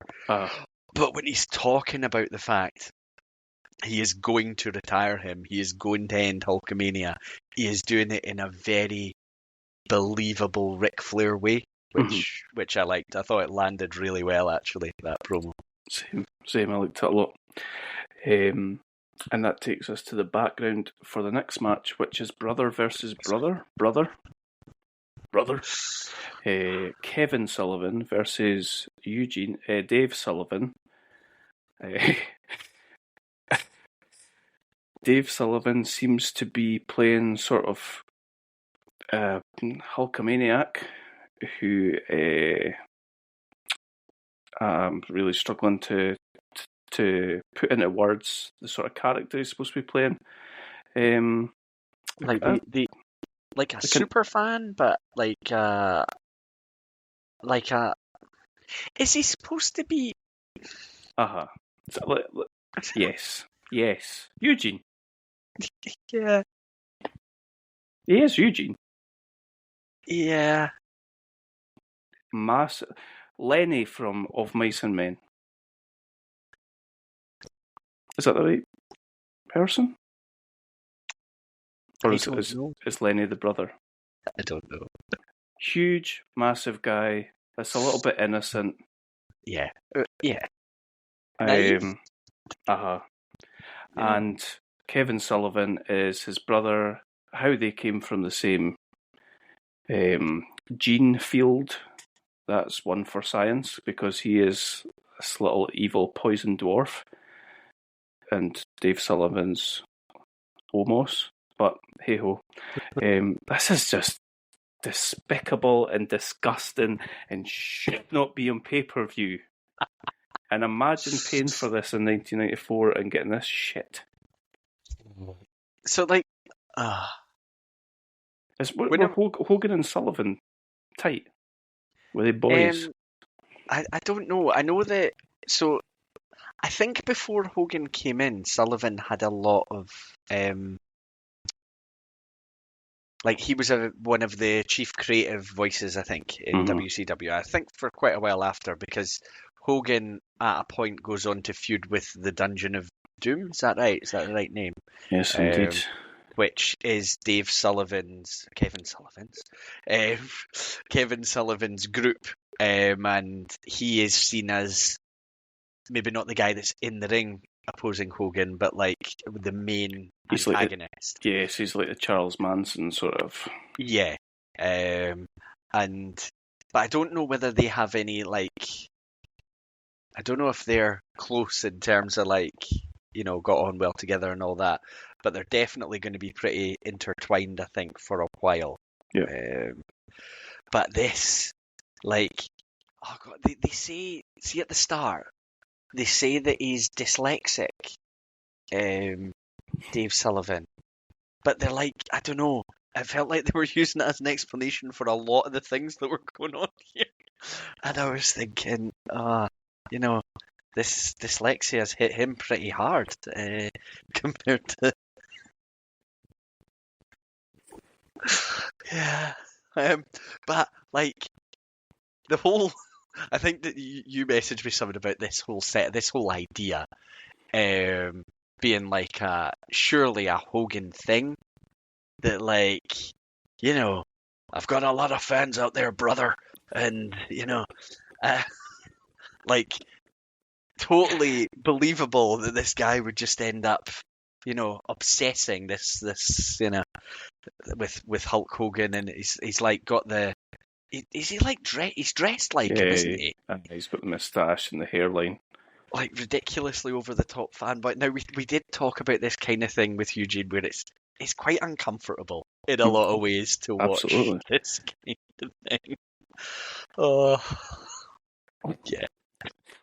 But when he's talking about the fact he is going to retire him, he is going to end Hulkamania, he is doing it in a very believable Ric Flair way, which I liked. I thought it landed really well, actually, that promo. Same. I liked it a lot. And that takes us to the background for the next match, which is brother versus brother. Kevin Sullivan versus Dave Sullivan. Dave Sullivan seems to be playing sort of Hulkamaniac who I'm really struggling to put into words the sort of character he's supposed to be playing. Like a super fan, but is he supposed to be? Yes, Eugene. Yeah, he is Eugene. Yeah. Lenny from Of Mice and Men. Is that the right person? Or is Lenny the brother? I don't know. Huge, massive guy. That's a little bit innocent. Yeah. And Kevin Sullivan is his brother. How they came from the same gene field, that's one for science, because he is this little evil poison dwarf and Dave Sullivan's Omos. But hey ho, this is just despicable and disgusting and should not be on pay-per-view. And imagine paying for this in 1994 and getting this shit. So were Hogan and Sullivan tight? Were they boys? I don't know. I know that. So I think before Hogan came in, Sullivan had a lot of he was one of the chief creative voices, I think, in WCW. I think for quite a while after, because Hogan at a point goes on to feud with the Dungeon of Doom. Is that right? Is that the right name? Yes, indeed. Which is Kevin Sullivan's group, and he is seen as maybe not the guy that's in the ring opposing Hogan, but the main antagonist. Yes, he's like the Charles Manson sort of. Yeah, but I don't know whether they have any I don't know if they're close in terms of got on well together and all that, but they're definitely going to be pretty intertwined, I think, for a while. Yeah. But this, oh God, they say at the start, they say that he's dyslexic, Dave Sullivan, but they're I don't know. I felt like they were using it as an explanation for a lot of the things that were going on here, and I was thinking, this dyslexia has hit him pretty hard compared to. Yeah. But the whole, I think that you messaged me something about this whole idea, being surely a Hogan thing that I've got a lot of fans out there, brother, and totally believable that this guy would just end up, obsessing this with Hulk Hogan, and he's got the. Is he he's dressed him, isn't he? He's got the moustache and the hairline. Ridiculously over the top fanboy. Now we did talk about this kind of thing with Eugene, where it's quite uncomfortable in a lot of ways to watch this kind of thing. Oh, yeah.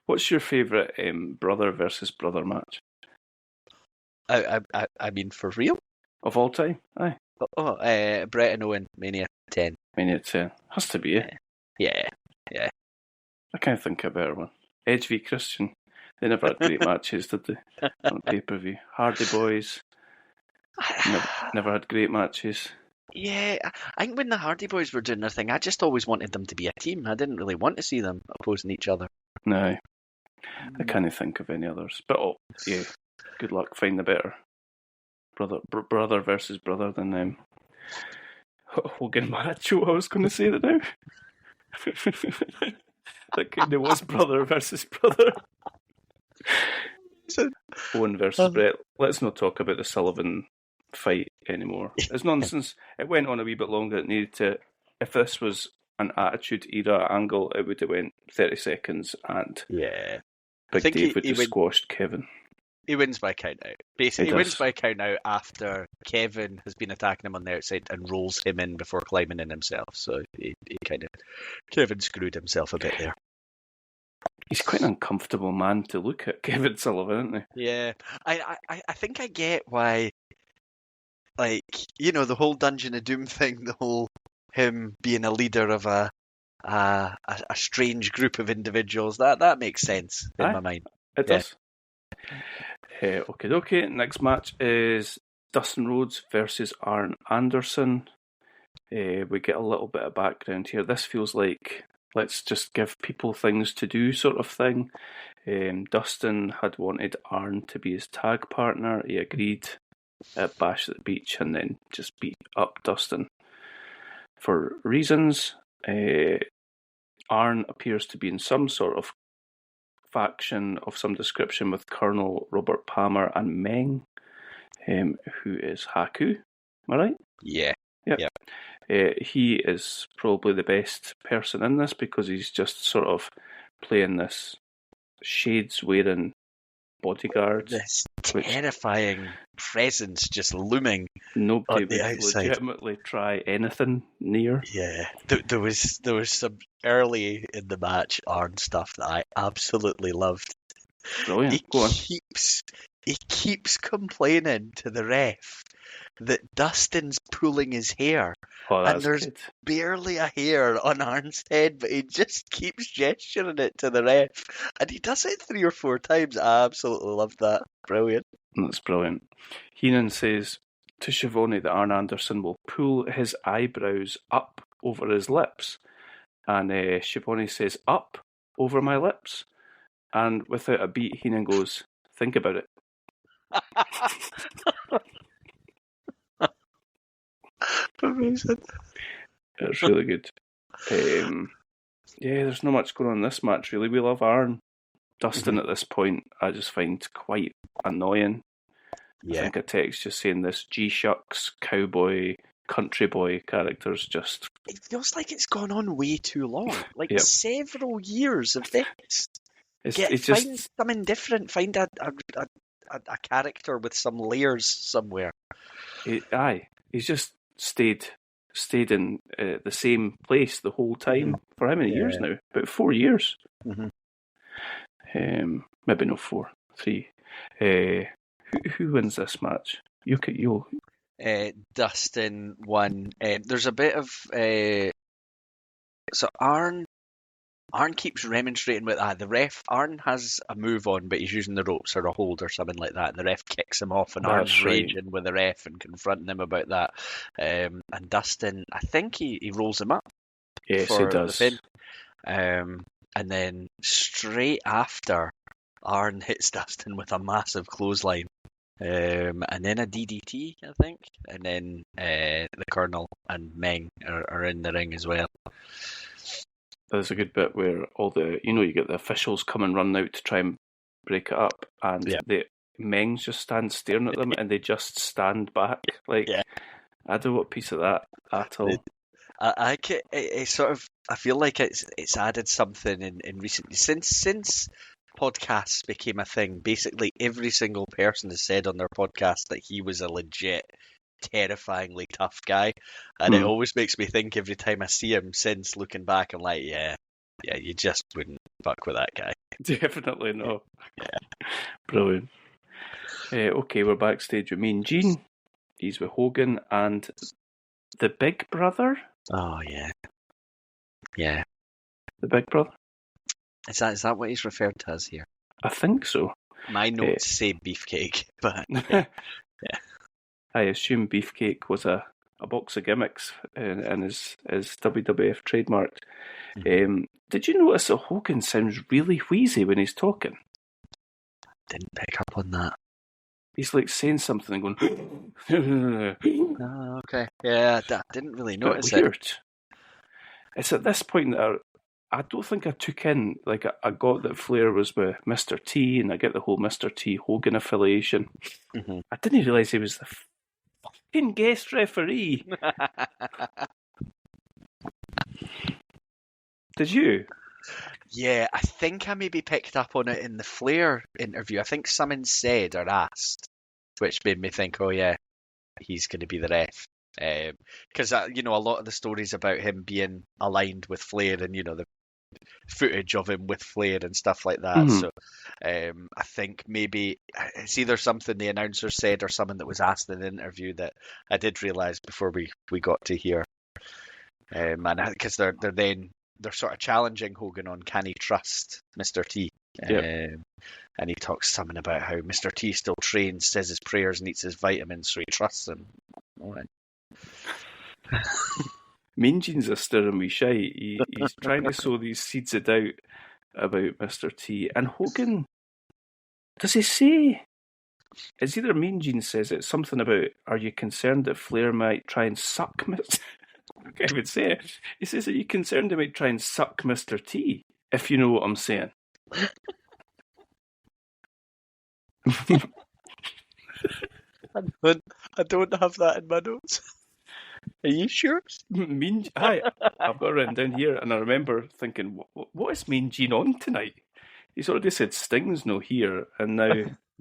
What's your favourite brother versus brother match? I mean, for real? Of all time? Aye. Bret and Owen, Mania 10. Mania 10. Has to be it. Yeah. I can't think of a better one. Edge v Christian. They never had great matches, did they? On pay-per-view. Hardy Boys. Never had great matches. Yeah, I think when the Hardy Boys were doing their thing, I just always wanted them to be a team. I didn't really want to see them opposing each other. No. I can't think of any others. But yeah, good luck finding a better brother versus brother than Hogan Macho. I was going to say that now. That kind of was brother versus brother. Owen versus Brett. Let's not talk about the Sullivan fight anymore. It's nonsense. It went on a wee bit longer than it needed to. If this was an Attitude Era angle, it would have went 30 seconds and Big Dave would have squashed Kevin. He wins by count out. Basically, he wins by count out after Kevin has been attacking him on the outside and rolls him in before climbing in himself. So he kind of Kevin screwed himself a bit there. He's quite an uncomfortable man to look at, Kevin Sullivan, isn't he? Yeah, I think I get why, like, you know, the whole Dungeon of Doom thing, the whole him being a leader of a strange group of individuals. That makes sense in my mind. It does. Okay. Next match is Dustin Rhodes versus Arn Anderson. We get a little bit of background here. This feels like let's just give people things to do sort of thing. Dustin had wanted Arn to be his tag partner. He agreed at Bash at the Beach and then just beat up Dustin for reasons. Arn appears to be in some sort of faction of some description with Colonel Robert Palmer and Meng, who is Haku. Am I right? Yeah. Yep. He is probably the best person in this because he's just sort of playing this shades-wearing bodyguard. This terrifying presence just looming. Nobody would legitimately try anything near. Yeah, there was some early in the match Arn stuff that I absolutely loved. Brilliant. He keeps complaining to the ref that Dustin's pulling his hair. And there's barely a hair on Arn's head, but he just keeps gesturing it to the ref. And he does it 3 or 4 times. I absolutely love that. Brilliant. That's brilliant. Heenan says to Schiavone that Arn Anderson will pull his eyebrows up over his lips. And Schiavone says, up over my lips. And without a beat, Heenan goes, think about it. Amazing. It's really good. There's not much going on in this match, really. We love Arn. Dustin at this point, I just find quite annoying. Yeah. I think a text just saying this G-Shucks, cowboy, country boy character's just... It feels like it's gone on way too long. Like several years of this. Find something different. Find a character with some layers somewhere. He's just stayed in the same place the whole time. For how many years now? About 4 years. Maybe not 4, 3. Who wins this match? You. Dustin won. There's a bit of so Arn keeps remonstrating with the ref. Arn has a move on, but he's using the ropes or a hold or something like that. And the ref kicks him off, and Arn's raging with the ref and confronting him about that. And Dustin, I think he rolls him up. Yes, he does. The pin. And then straight after, Arn hits Dustin with a massive clothesline. And then a DDT, I think. And then the Colonel and Meng are in the ring as well. There's a good bit where you get the officials come and run out to try and break it up, and the Mengs just stand staring at them, and they just stand back. I don't want a piece of that at all. I feel like it's added something in recently since podcasts became a thing. Basically, every single person has said on their podcast that he was a legit, terrifyingly tough guy, and it always makes me think every time I see him since looking back, I'm like, yeah, you just wouldn't fuck with that guy. Definitely not. Brilliant. Okay, we're backstage with Mean Gene. He's with Hogan and the Big Brother. Oh yeah, the Big Brother. Is that what he's referred to as here? I think so. My notes say Beefcake, but yeah. I assume Beefcake was a a box of gimmicks and his WWF trademark. Did you notice that Hogan sounds really wheezy when he's talking? Didn't pick up on that. He's like saying something and going. Oh, okay. Yeah, I didn't really notice weird. it. It's at this point that I don't think I took in, like, I got that Flair was with Mr. T, and I get the whole Mr. T Hogan affiliation. Mm-hmm. I didn't realise he was the fucking guest referee. Did you? Yeah, I think I maybe picked up on it in the Flair interview. I think someone said or asked, which made me think, oh yeah, he's going to be the ref. Because, a lot of the stories about him being aligned with Flair and, the footage of him with Flair and stuff like that. Mhm. So I think maybe it's either something the announcer said or someone that was asked in the interview that I did realise before we got to here. And because they're sort of challenging Hogan on can he trust Mr. T. Yep. And he talks something about how Mr. T still trains, says his prayers, and eats his vitamins, so he trusts him. All right. Mean Gene's a stirring wee shite. He's trying to sow these seeds of doubt about Mr. T. And Hogan, does he say? It's either Mean Gene says it, something about, are you concerned that Flair might try and suck Mr. I can't even say it. He says, are you concerned he might try and suck Mr. T? If you know what I'm saying. I don't have that in my notes. Are you sure? I've got it written down here, and I remember thinking, what is Mean Gene on tonight? He's already said Sting's no here, and now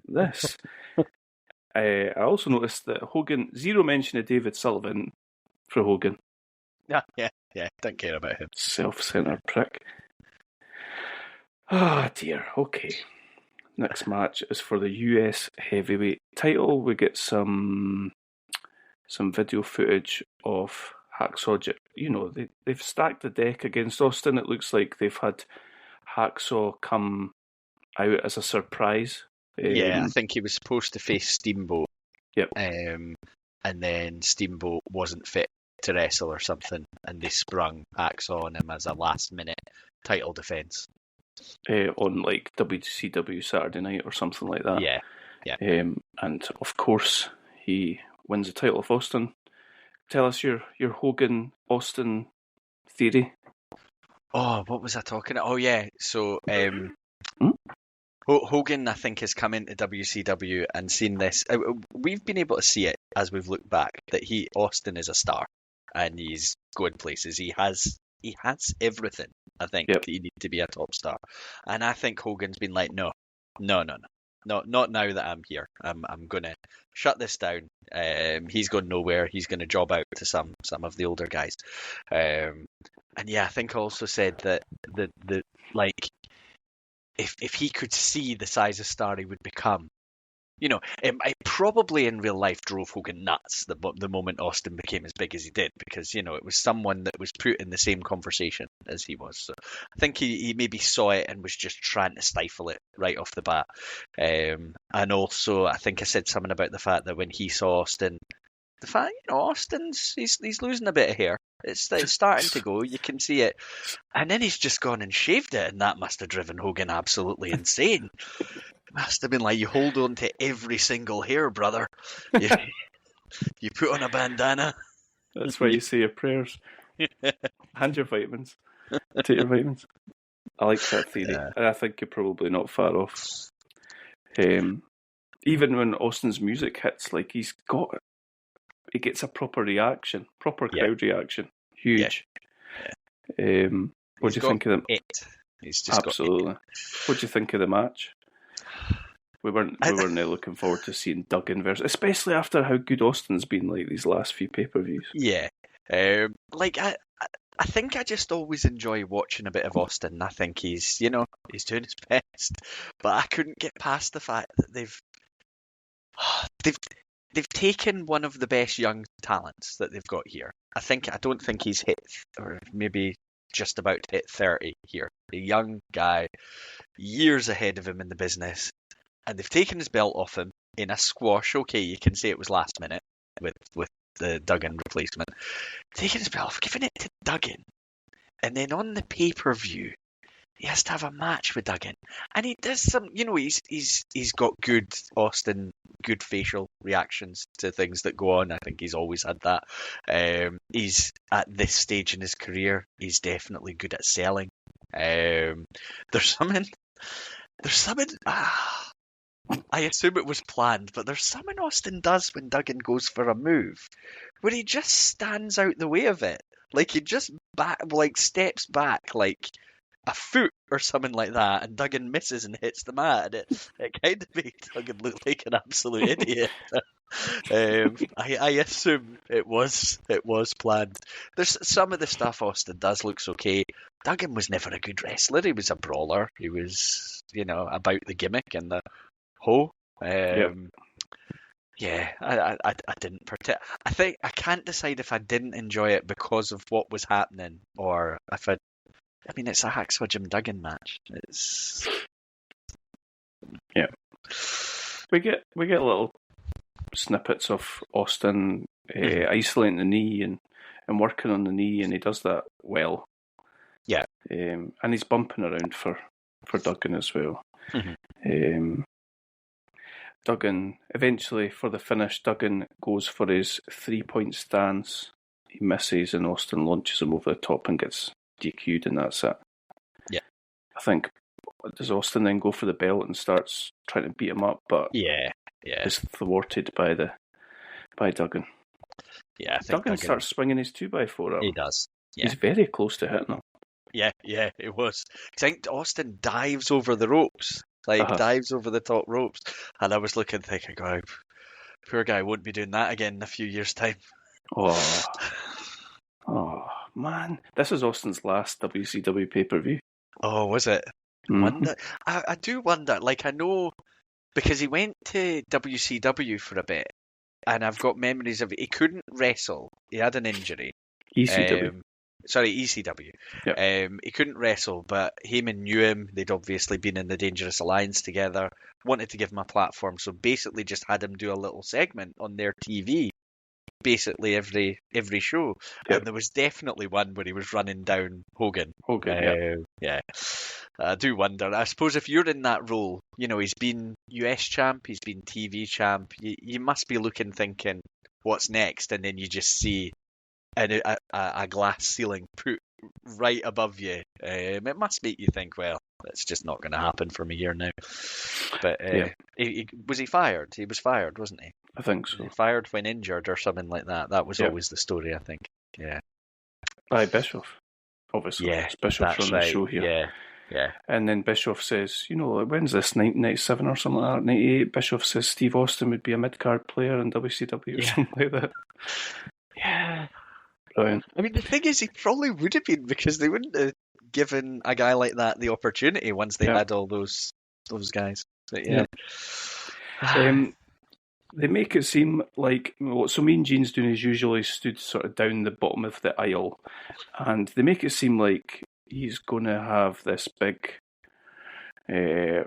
this. I also noticed that Hogan, zero mention of David Sullivan for Hogan. Yeah, don't care about him. Self-centered prick. Ah, dear. Okay. Next match is for the US heavyweight title. We get some video footage of Hacksaw. They've stacked the deck against Austin. It looks like they've had Hacksaw come out as a surprise. Yeah, I think he was supposed to face Steamboat. Yep. And then Steamboat wasn't fit to wrestle or something, and they sprung Hacksaw on him as a last-minute title defense. On like WCW Saturday Night or something like that. Yeah. And of course, he wins the title of Austin. Tell us your Hogan Austin theory. Oh, what was I talking about? Oh, yeah. So, Hogan, I think, has come into WCW and seen this. We've been able to see it as we've looked back that Austin is a star and he's going places. He has everything. I think that you need to be a top star, and I think Hogan's been like, no, not now that I'm here. I'm gonna shut this down. He's going nowhere. He's going to job out to some of the older guys. And yeah, I think I also said that the like if he could see the size of star he would become, it probably in real life drove Hogan nuts the moment Austin became as big as he did, because it was someone that was put in the same conversation as he was. So I think he maybe saw it and was just trying to stifle it right off the bat. And also I think I said something about the fact that when he saw Austin, the fact Austin's he's losing a bit of hair. It's starting to go. You can see it, and then he's just gone and shaved it, and that must have driven Hogan absolutely insane. Must have been like, you hold on to every single hair, brother. You put on a bandana. That's why you say your prayers. And your vitamins. Take your vitamins. I like that theory. Yeah. And I think you're probably not far off. Even when Austin's music hits, like he gets a proper reaction, proper crowd reaction. Huge. Yeah. What do you think of them? He's just absolutely. What do you think of the match? We weren't looking forward to seeing Duggan versus, especially after how good Austin's been like these last few pay-per-views. Yeah, I think I just always enjoy watching a bit of Austin. I think he's doing his best, but I couldn't get past the fact that they've taken one of the best young talents that they've got here. I don't think he's hit, or maybe just about to hit 30 here. A young guy, years ahead of him in the business. And they've taken his belt off him in a squash. Okay, you can say it was last minute with the Duggan replacement, taking his belt off, giving it to Duggan, and then on the pay-per-view, he has to have a match with Duggan, and he does some. He's got good facial reactions to things that go on. I think he's always had that. He's at this stage in his career, he's definitely good at selling. There's something. I assume it was planned, but there's something Austin does when Duggan goes for a move, where he just stands out the way of it, like he just steps back like a foot or something like that, and Duggan misses and hits the mat, and it kind of made Duggan look like an absolute idiot. I assume it was planned. There's some of the stuff Austin does looks okay. Duggan was never a good wrestler. He was a brawler. He was, about the gimmick and the ho. Yeah, I didn't I think I can't decide if I didn't enjoy it because of what was happening, or if it's a Hacksaw Jim Duggan match. We get little snippets of Austin isolating the knee and working on the knee, and he does that well. Yeah. And he's bumping around for Duggan as well. Mm-hmm. Duggan, eventually for the finish, Duggan goes for his 3-point stance. He misses, and Austin launches him over the top and gets DQ'd, and that's it. Yeah. I think, does Austin then go for the belt and starts trying to beat him up, but is thwarted by Duggan. Yeah, I think Duggan starts swinging his 2x4 at him. He does. Yeah. He's very close to hitting him. Yeah, it was. I think Austin dives over the ropes, dives over the top ropes, and I was thinking, God, poor guy won't be doing that again in a few years' time. Oh man, this is Austin's last WCW pay-per-view. Oh, was it? Mm-hmm. I do wonder. I know because he went to WCW for a bit, and I've got memories of it. He couldn't wrestle. He had an injury. ECW. ECW. Yep. He couldn't wrestle, but Heyman knew him. They'd obviously been in the Dangerous Alliance together. Wanted to give him a platform, so basically just had him do a little segment on their TV. Basically every show. Yep. And there was definitely one where he was running down Hogan. Yeah. I do wonder. I suppose if you're in that role, he's been US champ, he's been TV champ, you must be thinking, what's next? And then you just see a glass ceiling put right above you. It must make you think, well, that's just not going to happen for me here now. But was he fired? He was fired, wasn't he? I think so. Was he fired when injured or something like that? That was always the story, I think. Yeah. By Bischoff, obviously. Yeah, it's Bischoff's on the show here. Yeah. And then Bischoff says, when's this, 1997 or something like that, 98? Bischoff says Steve Austin would be a mid-card player in WCW or something like that. Yeah. Brilliant. I mean, the thing is, he probably would have been, because they wouldn't have given a guy like that the opportunity once they had all those guys. But, they make it seem like what Mean Gene's doing is usually stood sort of down the bottom of the aisle, and they make it seem like he's going to have this big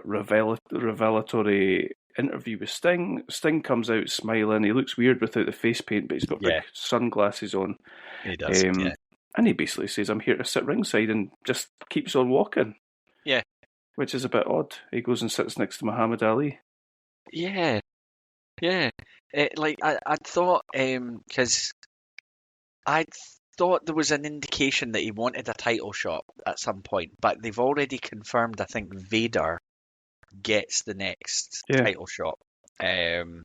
revelatory interview with Sting. Sting comes out smiling. He looks weird without the face paint, but he's got big sunglasses on. He does, And he basically says, I'm here to sit ringside, and just keeps on walking. Yeah. Which is a bit odd. He goes and sits next to Muhammad Ali. Yeah. I thought, because I thought there was an indication that he wanted a title shot at some point, but they've already confirmed, I think, Vader gets the next title shot. And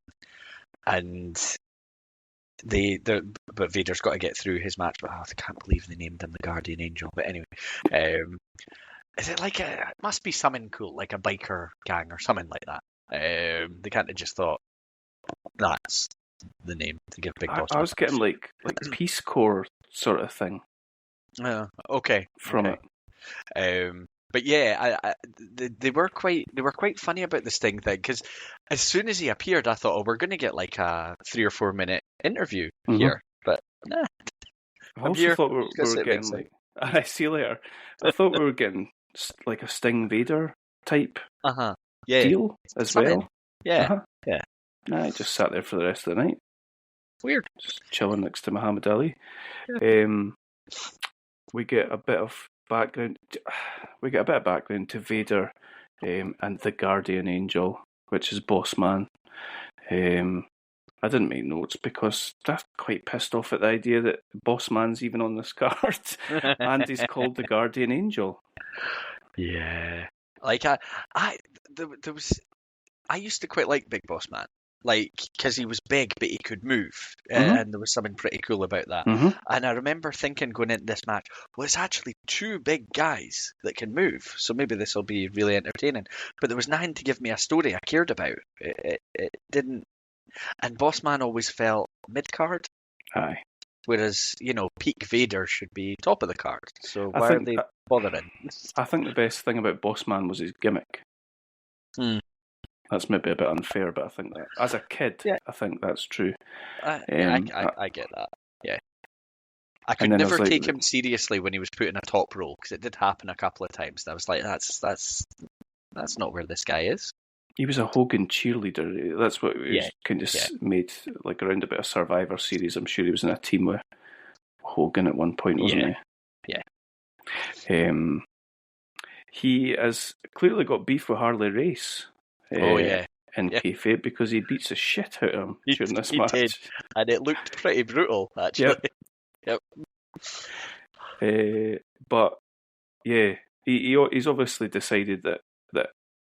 but Vader's got to get through his match. But I can't believe they named him the Guardian Angel. But anyway, is it it must be something cool, like a biker gang or something like that. They can't have just thought that's the name to give Big Boss. I was getting like Peace Corps sort of thing. Okay. From it. But yeah, they were quite funny about this Sting thing, because as soon as he appeared, I thought, we're going to get like a 3 or 4 minute interview here. But nah. I also thought we were getting like, I see you later. I thought we were getting like a Sting Vader type deal as well. Yeah. Yeah. Nah, I just sat there for the rest of the night. Weird. just chilling next to Muhammad Ali. Yeah. We get a bit of background. We get a bit of background to Vader and the Guardian Angel, which is Boss Man. I didn't make notes because I'm quite pissed off at the idea that Boss Man's even on this card, and he's called the Guardian Angel. Yeah. Like there was. I used to quite like Big Boss Man, like because he was big but he could move, and there was something pretty cool about that. And I remember thinking going into this match, well, it's actually two big guys that can move, so maybe this will be really entertaining. But there was nothing to give me a story I cared about. It didn't. And Boss Man always felt mid card. Aye. Whereas, peak Vader should be top of the card. So why are they bothering? I think the best thing about Boss Man was his gimmick. That's maybe a bit unfair, but I think that as a kid, I think that's true. I get that. Yeah. I could never take him seriously when he was put in a top role, because it did happen a couple of times. I was like, that's not where this guy is. He was a Hogan cheerleader. That's what he was kind of made, like around about a Survivor series. I'm sure he was in a team with Hogan at one point, wasn't he? Yeah. He has clearly got beef with Harley Race. In kayfabe, because he beats the shit out of him during this match. Did. And it looked pretty brutal, actually. Yep. But yeah, he's obviously decided that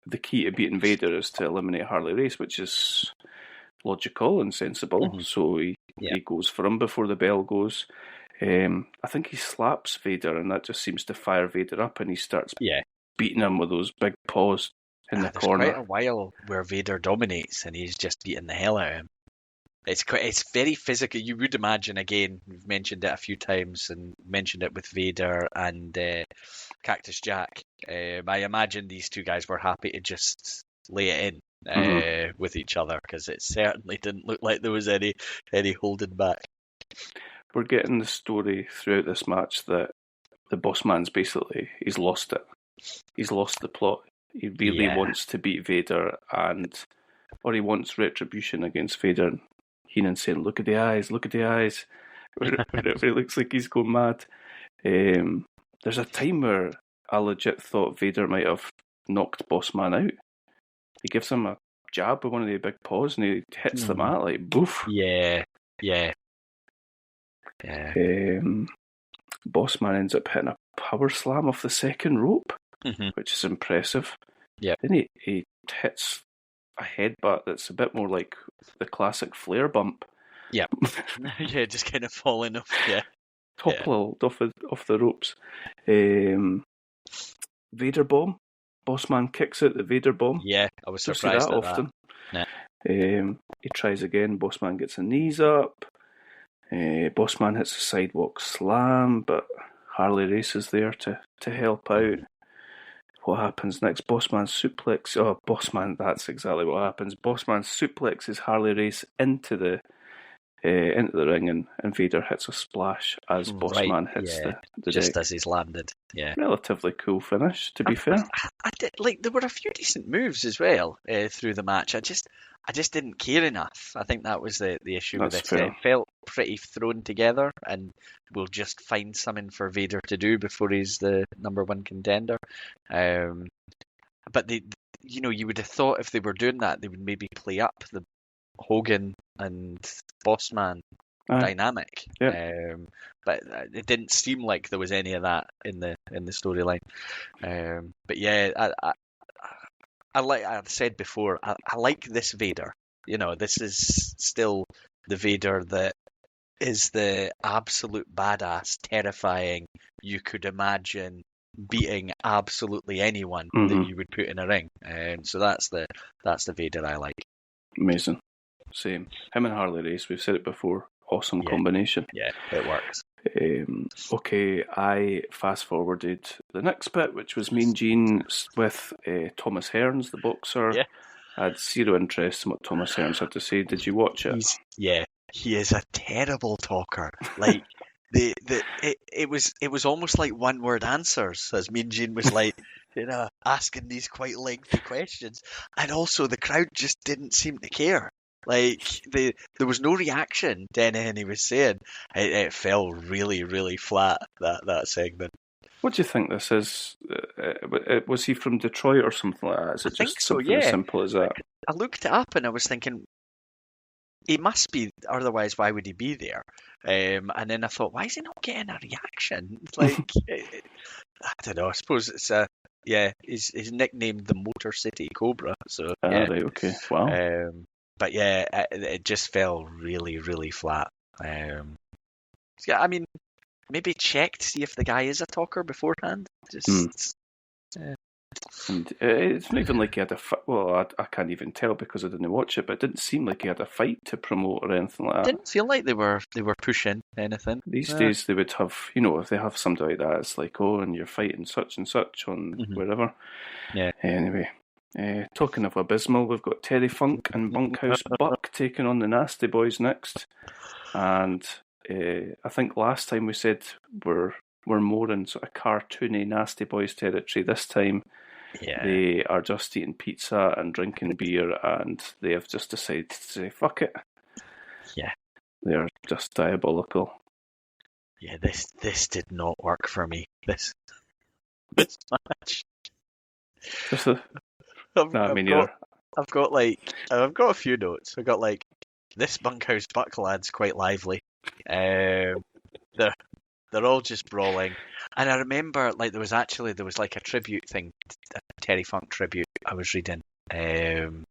the key to beating Vader is to eliminate Harley Race, which is logical and sensible. So he goes for him before the bell goes. I think he slaps Vader, and that just seems to fire Vader up, and he starts beating him with those big paws in the corner. There's quite a while where Vader dominates, and he's just beating the hell out of him. It's very physical. You would imagine, again, we've mentioned it a few times and mentioned it with Vader and Cactus Jack. I imagine these two guys were happy to just lay it in with each other, because it certainly didn't look like there was any holding back. We're getting the story throughout this match that the Boss Man's basically, he's lost it. He's lost the plot. He really wants to beat Vader, or he wants retribution against Vader. And Heenan's saying, look at the eyes. Whenever he looks like he's going mad. There's a time where I legit thought Vader might have knocked Boss Man out. He gives him a jab with one of the big paws, and he hits the mat like boof. Yeah. Boss Man ends up hitting a power slam off the second rope, which is impressive. Yeah. Then he hits a headbutt that's a bit more like the classic Flair bump. Yeah. Yeah, just kind of falling off. Yeah. Toppled off the ropes. Vader bomb. Boss Man kicks out the Vader bomb. Yeah, I was surprised at that. often. Nah. He tries again. Boss Man gets the knees up. Boss Man hits a sidewalk slam, but Harley Race is there to help out. What happens next? Boss Man suplex. Oh, Boss Man, that's exactly what happens. Boss Man suplexes Harley Race into the ring, and Vader hits a splash as Boss Man hits the just deck. As he's landed. Yeah, relatively cool finish, to be fair. I did, there were a few decent moves as well through the match. I just didn't care enough. I think that was the issue with it. It felt pretty thrown together, and we'll just find something for Vader to do before he's the number one contender. But you would have thought if they were doing that, they would maybe play up the Hogan and Boss Man dynamic. Yeah. But it didn't seem like there was any of that in the storyline. But yeah, I like I said before, I like this Vader. This is still the Vader that is the absolute badass, terrifying. You could imagine beating absolutely anyone that you would put in a ring, and so that's the Vader I like. Amazing. Same. Him and Harley Race, we've said it before. Awesome combination. Yeah, it works. Okay, I fast forwarded the next bit, which was Mean Gene with Thomas Hearns, the boxer. Yeah. I had zero interest in what Thomas Hearns had to say. Did you watch it? He is a terrible talker. Like it was almost like one word answers, as Mean Gene was like, asking these quite lengthy questions, and also the crowd just didn't seem to care. Like there was no reaction to anything he was saying. It fell really, really flat, that segment. What do you think this is? Was he from Detroit or something like that? Is I it think just so, something as yeah. simple as that? I looked it up and I was thinking, he must be, otherwise why would he be there? And then I thought, why is he not getting a reaction? It's like, I don't know. I suppose it's he's nicknamed the Motor City Cobra. So yeah, Right, okay, wow. but yeah, it just fell really, really flat. Yeah, I mean, maybe check to see if the guy is a talker beforehand. Just. And it's not even like he had a fight. Well, I can't even tell because I didn't watch it, but it didn't seem like he had a fight to promote or anything like that. Didn't feel like they were pushing anything. These days they would have, if they have somebody like that, it's like, oh, and you're fighting such and such on wherever. Yeah. Anyway, talking of abysmal, we've got Terry Funk and Bunkhouse Buck taking on the Nasty Boys next. And I think last time we said we're more in sort of cartoony Nasty Boys territory. This time they are just eating pizza and drinking beer, and they have just decided to say, fuck it. Yeah. They're just diabolical. Yeah, this did not work for me. This match. I've got a few notes. I've got like, this Bunkhouse Buck lad's quite lively. They're all just brawling, and I remember like there was like a tribute thing, a Terry Funk tribute I was reading, and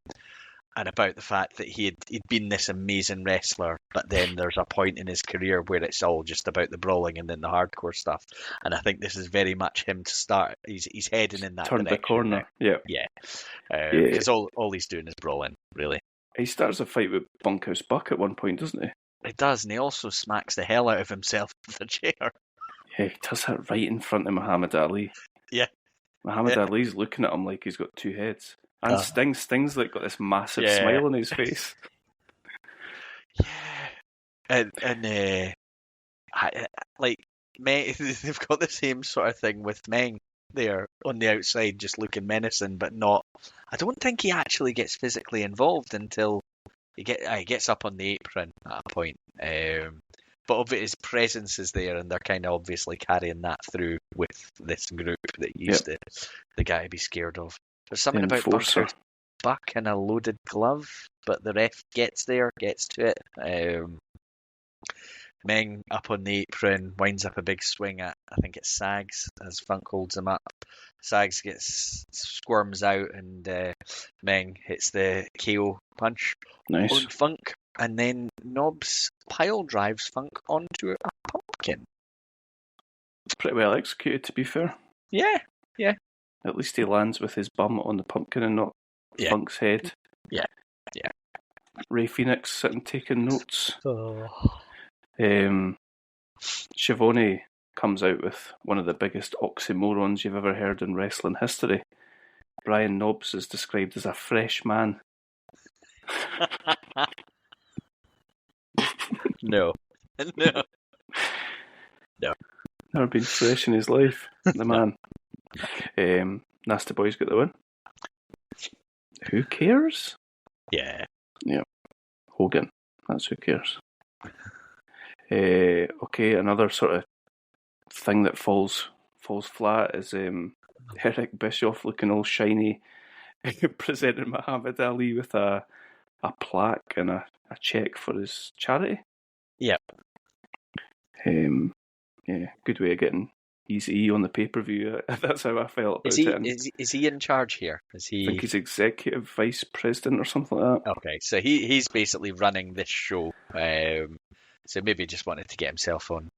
about the fact that he'd been this amazing wrestler, but then there's a point in his career where it's all just about the brawling and then the hardcore stuff, and I think this is very much him to start. He's heading in that turned direction the corner. now. Because all he's doing is brawling, really. He starts a fight with Bunkhouse Buck at one point, doesn't he? It does, and he also smacks the hell out of himself with a chair. Yeah, he does that right in front of Muhammad Ali. Yeah. Muhammad Ali's looking at him like he's got two heads. And Sting's like got this massive smile on his face. Yeah. And like, they've got the same sort of thing with Meng there on the outside, just looking menacing, but not. I don't think he actually gets physically involved until he gets up on the apron at a point. But his presence is there, and they're kind of obviously carrying that through with this group that used the guy to be scared of. There's something about Bunkhouse Buck and a loaded glove, but the ref gets to it. Meng up on the apron, winds up a big swing at, I think it's Sags, as Funk holds him up. Sags squirms out, and Meng hits the KO punch on Funk, and then Knobs pile drives Funk onto a pumpkin. It's pretty well executed, to be fair. Yeah. At least he lands with his bum on the pumpkin and not Funk's head. Yeah. Ray Phoenix sitting taking notes. Oh. Schiavone comes out with one of the biggest oxymorons you've ever heard in wrestling history. Brian Knobs is described as a fresh man. No. Never been fresh in his life, the man. Nasty Boys got the win. Who cares? Yeah. Hogan. That's who cares. Okay, another sort of thing that falls flat is Eric Bischoff looking all shiny, presenting Muhammad Ali with a plaque and a cheque for his charity. Yep. Good way of getting Easy on the pay-per-view. That's how I felt about it. Is he in charge here? I think he's executive vice president or something like that. Okay, so he's basically running this show. So maybe just wanted to get himself on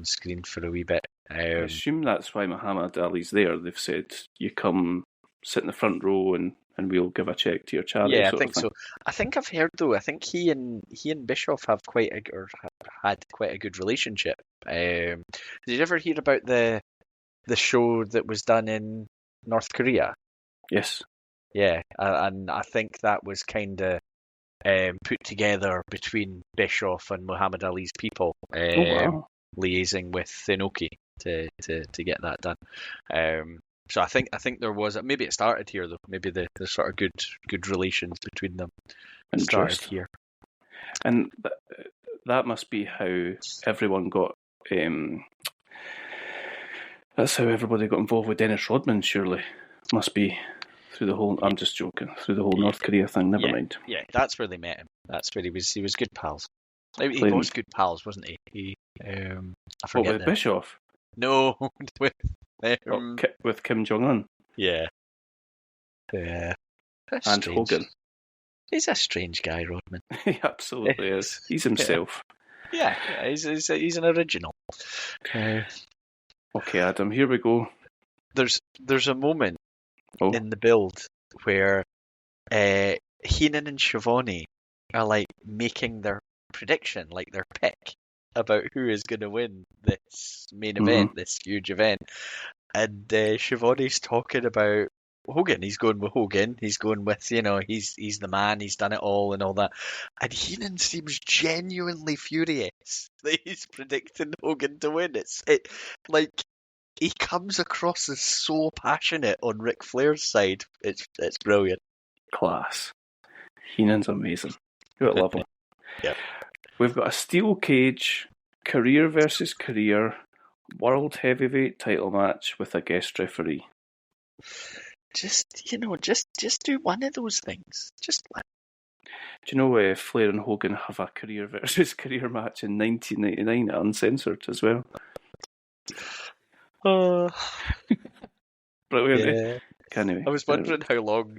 screen for a wee bit. I assume that's why Muhammad Ali's there. They've said, you come sit in the front row and we'll give a check to your charity. Yeah, I think so. I think I've heard though. I think he and Bischoff have had quite a good relationship. Did you ever hear about the show that was done in North Korea? Yes. Yeah, and I think that was kind of put together between Bischoff and Muhammad Ali's people, liaising with Inoki to get that done. So I think there was maybe it started here though. Maybe the sort of good relations between them started here. And that must be how everyone got. That's how everybody got involved with Dennis Rodman. Surely, must be through the whole. I'm just joking. Through the whole North Korea thing. Never mind. Yeah, that's where they met him. That's where he was good pals. He was good pals, wasn't he? I forget with Bischoff? No, with with Kim Jong Un. Yeah. Yeah. And Hogan. He's a strange guy, Rodman. He absolutely is. He's himself. Yeah, he's an original. Okay, Adam, here we go. There's a moment in the build where Heenan and Schiavone are like making their prediction, like their pick about who is going to win this main event, this huge event. And Schiavone's talking about Hogan. He's going with Hogan. He's going with, he's the man. He's done it all and all that. And Heenan seems genuinely furious that he's predicting Hogan to win. Like he comes across as so passionate on Ric Flair's side. It's brilliant. Class. Heenan's amazing. You gotta love him. Yeah. We've got a steel cage, career versus career, world heavyweight title match with a guest referee. Just do one of those things. Just one. Do you know Flair and Hogan have a career versus career match in 1999, uncensored as well? Brilliant. Yeah. Anyway, I was wondering how long,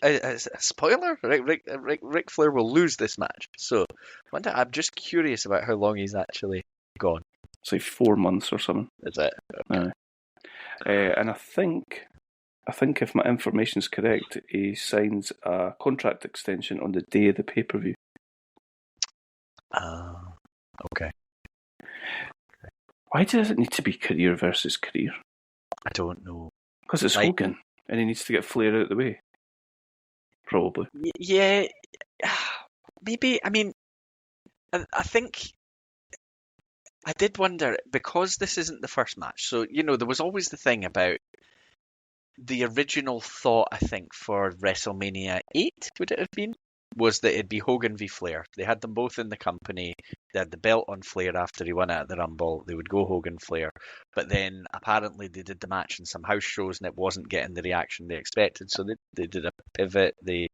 a spoiler, Ric Flair will lose this match. So, I'm just curious about how long he's actually gone. It's like 4 months or something. Is it? Okay. And I think if my information is correct, he signs a contract extension on the day of the pay-per-view. Okay. Why does it need to be career versus career? I don't know. Because it's Hogan, and he needs to get Flair out of the way. Probably. Yeah, maybe. I mean, I think I did wonder, because this isn't the first match. So, there was always the thing about the original thought, I think, for WrestleMania 8, would it have been? Was that it'd be Hogan v Flair. They had them both in the company. They had the belt on Flair after he won it at the Rumble. They would go Hogan Flair. But then apparently they did the match in some house shows and it wasn't getting the reaction they expected. So they did a pivot. They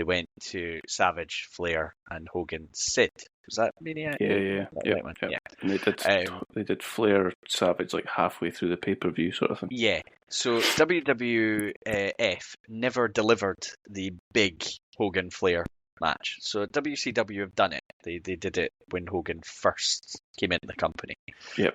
went to Savage, Flair, and Hogan Sid. Was that Mania? Yeah. And they did Flair Savage like halfway through the pay-per-view sort of thing. Yeah. So WWF never delivered the big Hogan Flair match. So WCW have done it. They did it when Hogan first came into the company. Yep.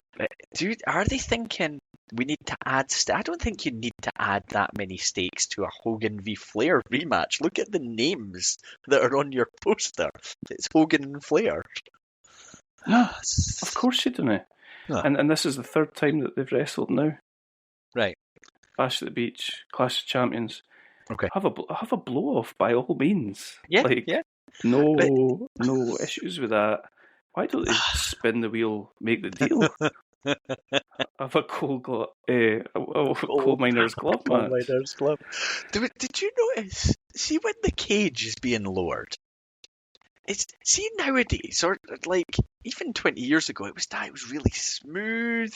Are they thinking we need to add? I don't think you need to add that many stakes to a Hogan v Flair rematch. Look at the names that are on your poster. It's Hogan and Flair. No, of course you don't. No. And this is the third time that they've wrestled now. Right. Bash at the Beach, Clash of Champions. Okay. Have a blow off by all means. Yeah. No issues with that. Why don't they spin the wheel, make the deal? Have a coal miner's glove match. Miner's glove. Did you notice? See when the cage is being lowered. See nowadays, or like even 20 years ago, it was really smooth.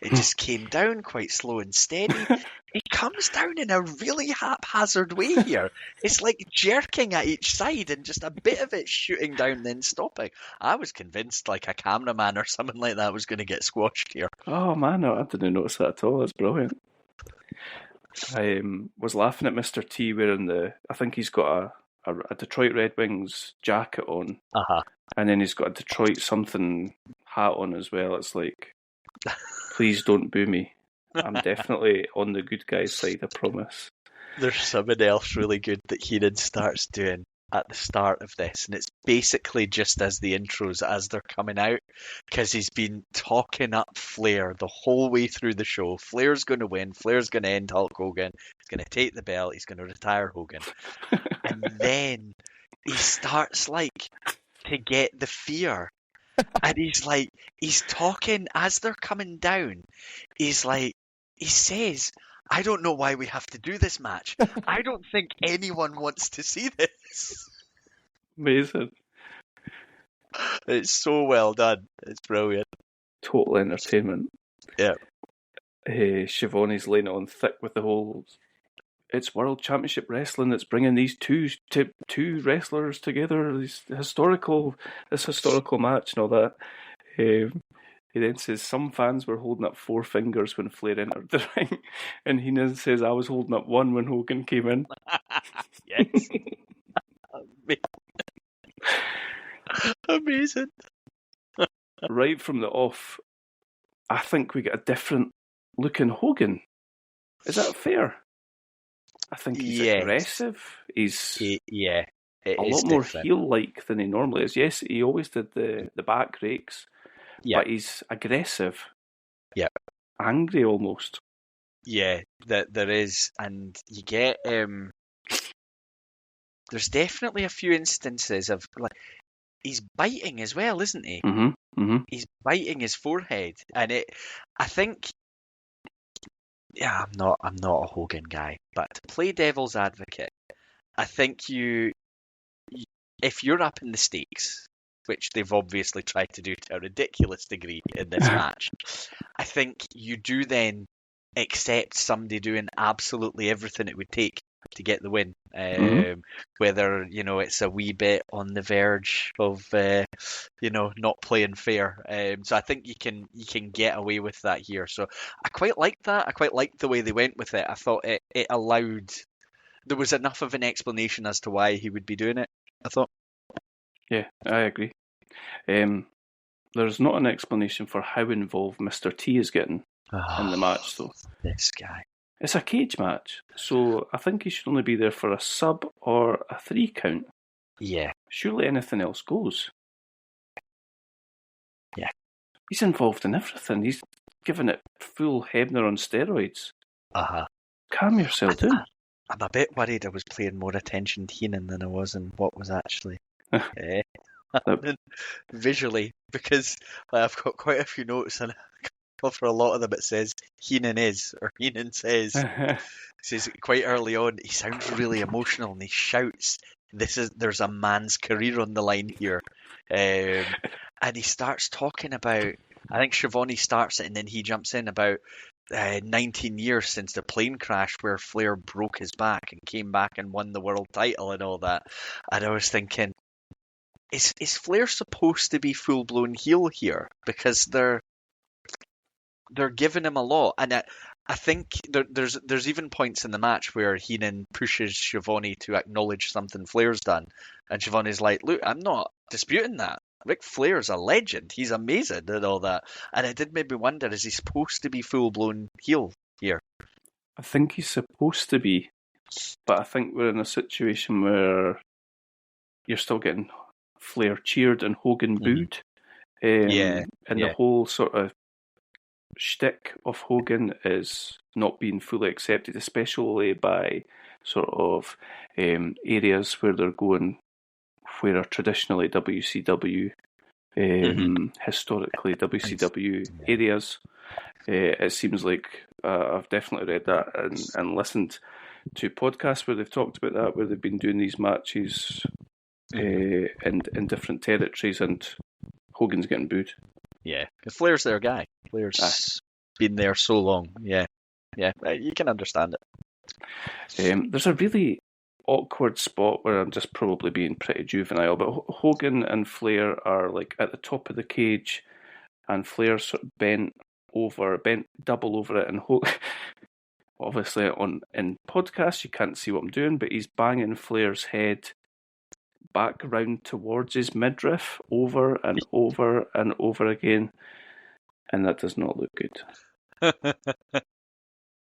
It just came down quite slow and steady. It comes down in a really haphazard way here. It's like jerking at each side and just a bit of it shooting down then stopping. I was convinced like a cameraman or something like that was going to get squashed here. Oh man, I didn't notice that at all. That's brilliant. I was laughing at Mr. T wearing I think he's got a Detroit Red Wings jacket on, and then he's got a Detroit something hat on as well. It's like, please don't boo me. I'm definitely on the good guy's side, I promise. There's something else really good that Heenan starts doing at the start of this, and it's basically just as the intros as they're coming out, because he's been talking up Flair the whole way through the show. Flair's going to win. Flair's going to end Hulk Hogan. He's going to take the belt. He's going to retire Hogan. And then he starts to get the fear. And he's talking as they're coming down. He's like, he says, "I don't know why we have to do this match. I don't think anyone wants to see this." Amazing. It's so well done. It's brilliant. Total entertainment. Yeah. Shivani's laying it on thick with the whole. It's World Championship Wrestling that's bringing these two wrestlers together. This historical match and all that. He then says some fans were holding up 4 fingers when Flair entered the ring, and he then says I was holding up 1 when Hogan came in. Yes. Amazing. Right from the off, I think we get a different looking Hogan. Is that fair? I think he's aggressive. He's a lot more heel-like than he normally is. Yes, he always did the back rakes, but he's aggressive. Yeah. Angry almost. Yeah, there is. And you get... there's definitely a few instances of... like he's biting as well, isn't he? Mm-hmm. Mm-hmm. He's biting his forehead. And I think... Yeah, I'm not a Hogan guy, but to play devil's advocate, I think if you're up in the stakes, which they've obviously tried to do to a ridiculous degree in this match, I think you do then accept somebody doing absolutely everything it would take to get the win. Whether, it's a wee bit on the verge of, not playing fair. So I think you can get away with that here. So I quite like that. I quite liked the way they went with it. I thought it allowed, there was enough of an explanation as to why he would be doing it, I thought. Yeah, I agree. There's not an explanation for how involved Mr. T is getting in the match, though. This guy. It's a cage match, so I think he should only be there for a sub or a 3 count. Yeah. Surely anything else goes. Yeah. He's involved in everything. He's given it full Hebner on steroids. Uh-huh. Calm yourself down. I'm a bit worried I was paying more attention to Heenan than I was in what was actually visually, because I've got quite a few notes and for a lot of them it says Heenan is, or Heenan says. Says quite early on, he sounds really emotional and he shouts, there's a man's career on the line here. And he starts talking about, I think Shivani starts it and then he jumps in about 19 years since the plane crash where Flair broke his back and came back and won the world title and all that. And I was thinking, is Flair supposed to be full-blown heel here? Because they're giving him a lot. And I think there's even points in the match where Heenan pushes Shivani to acknowledge something Flair's done. And Shivani's like, look, I'm not disputing that. Ric Flair's a legend. He's amazing and all that. And it did make me wonder, is he supposed to be full-blown heel here? I think he's supposed to be. But I think we're in a situation where you're still getting Flair cheered and Hogan booed. And the whole sort of shtick of Hogan is not being fully accepted, especially by sort of areas where they're going, where are traditionally WCW, historically WCW areas. It seems like I've definitely read that and listened to podcasts where they've talked about that, where they've been doing these matches in different territories, and Hogan's getting booed. Yeah, Flair's their guy. Flair's been there so long. Yeah, you can understand it. There's a really awkward spot where I'm just probably being pretty juvenile, but Hogan and Flair are like at the top of the cage, and Flair's sort of bent double over it, and obviously in podcasts you can't see what I'm doing, but he's banging Flair's head back round towards his midriff over and over and over again, and that does not look good.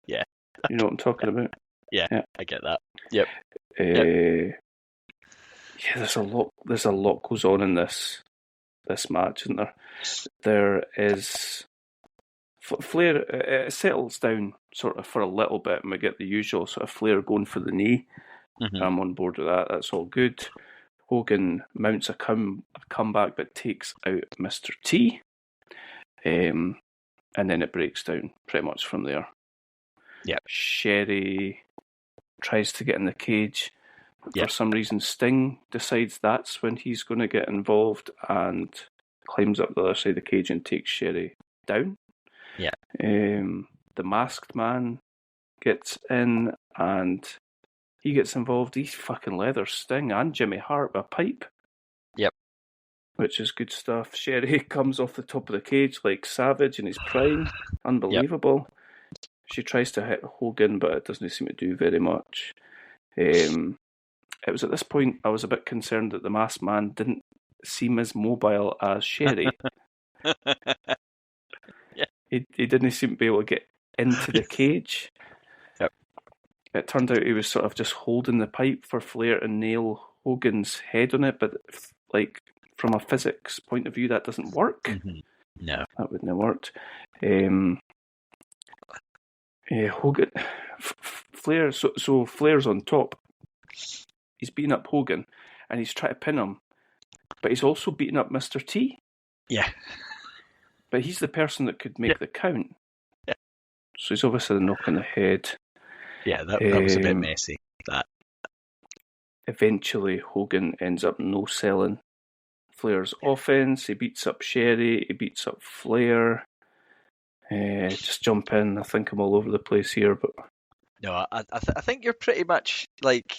Yeah. You know what I'm talking about? Yeah, I get that. Yep. Yeah, there's a lot goes on in this match, isn't there? There is Flair. It settles down sort of for a little bit, and we get the usual sort of Flair going for the knee. I'm on board with that. That's all good. Hogan mounts a comeback, but takes out Mr. T, and then it breaks down pretty much from there. Yeah. Sherry tries to get in the cage. Yeah. For some reason, Sting decides that's when he's going to get involved and climbs up the other side of the cage and takes Sherry down. Yeah. The Masked Man gets in and he gets involved. He's fucking leather Sting and Jimmy Hart with a pipe. Yep. Which is good stuff. Sherry comes off the top of the cage like Savage in his prime. Unbelievable. Yep. She tries to hit Hogan, but it doesn't seem to do very much. It was at this point I was a bit concerned that the Masked Man didn't seem as mobile as Sherry. Yeah. He didn't seem to be able to get into the cage. Yep. It turned out he was sort of just holding the pipe for Flair to nail Hogan's head on it, but like from a physics point of view, that doesn't work. Mm-hmm. No. That wouldn't have worked. Hogan, Flair. So Flair's on top. He's beating up Hogan, and he's trying to pin him, but he's also beating up Mr. T. Yeah. But he's the person that could make the count. Yeah. So he's obviously a knock on the head. Yeah, that was a bit messy. That. Eventually, Hogan ends up no-selling Flair's offense. He beats up Sherry. He beats up Flair. Just jump in. I think I'm all over the place here, but no, I think you're pretty much like.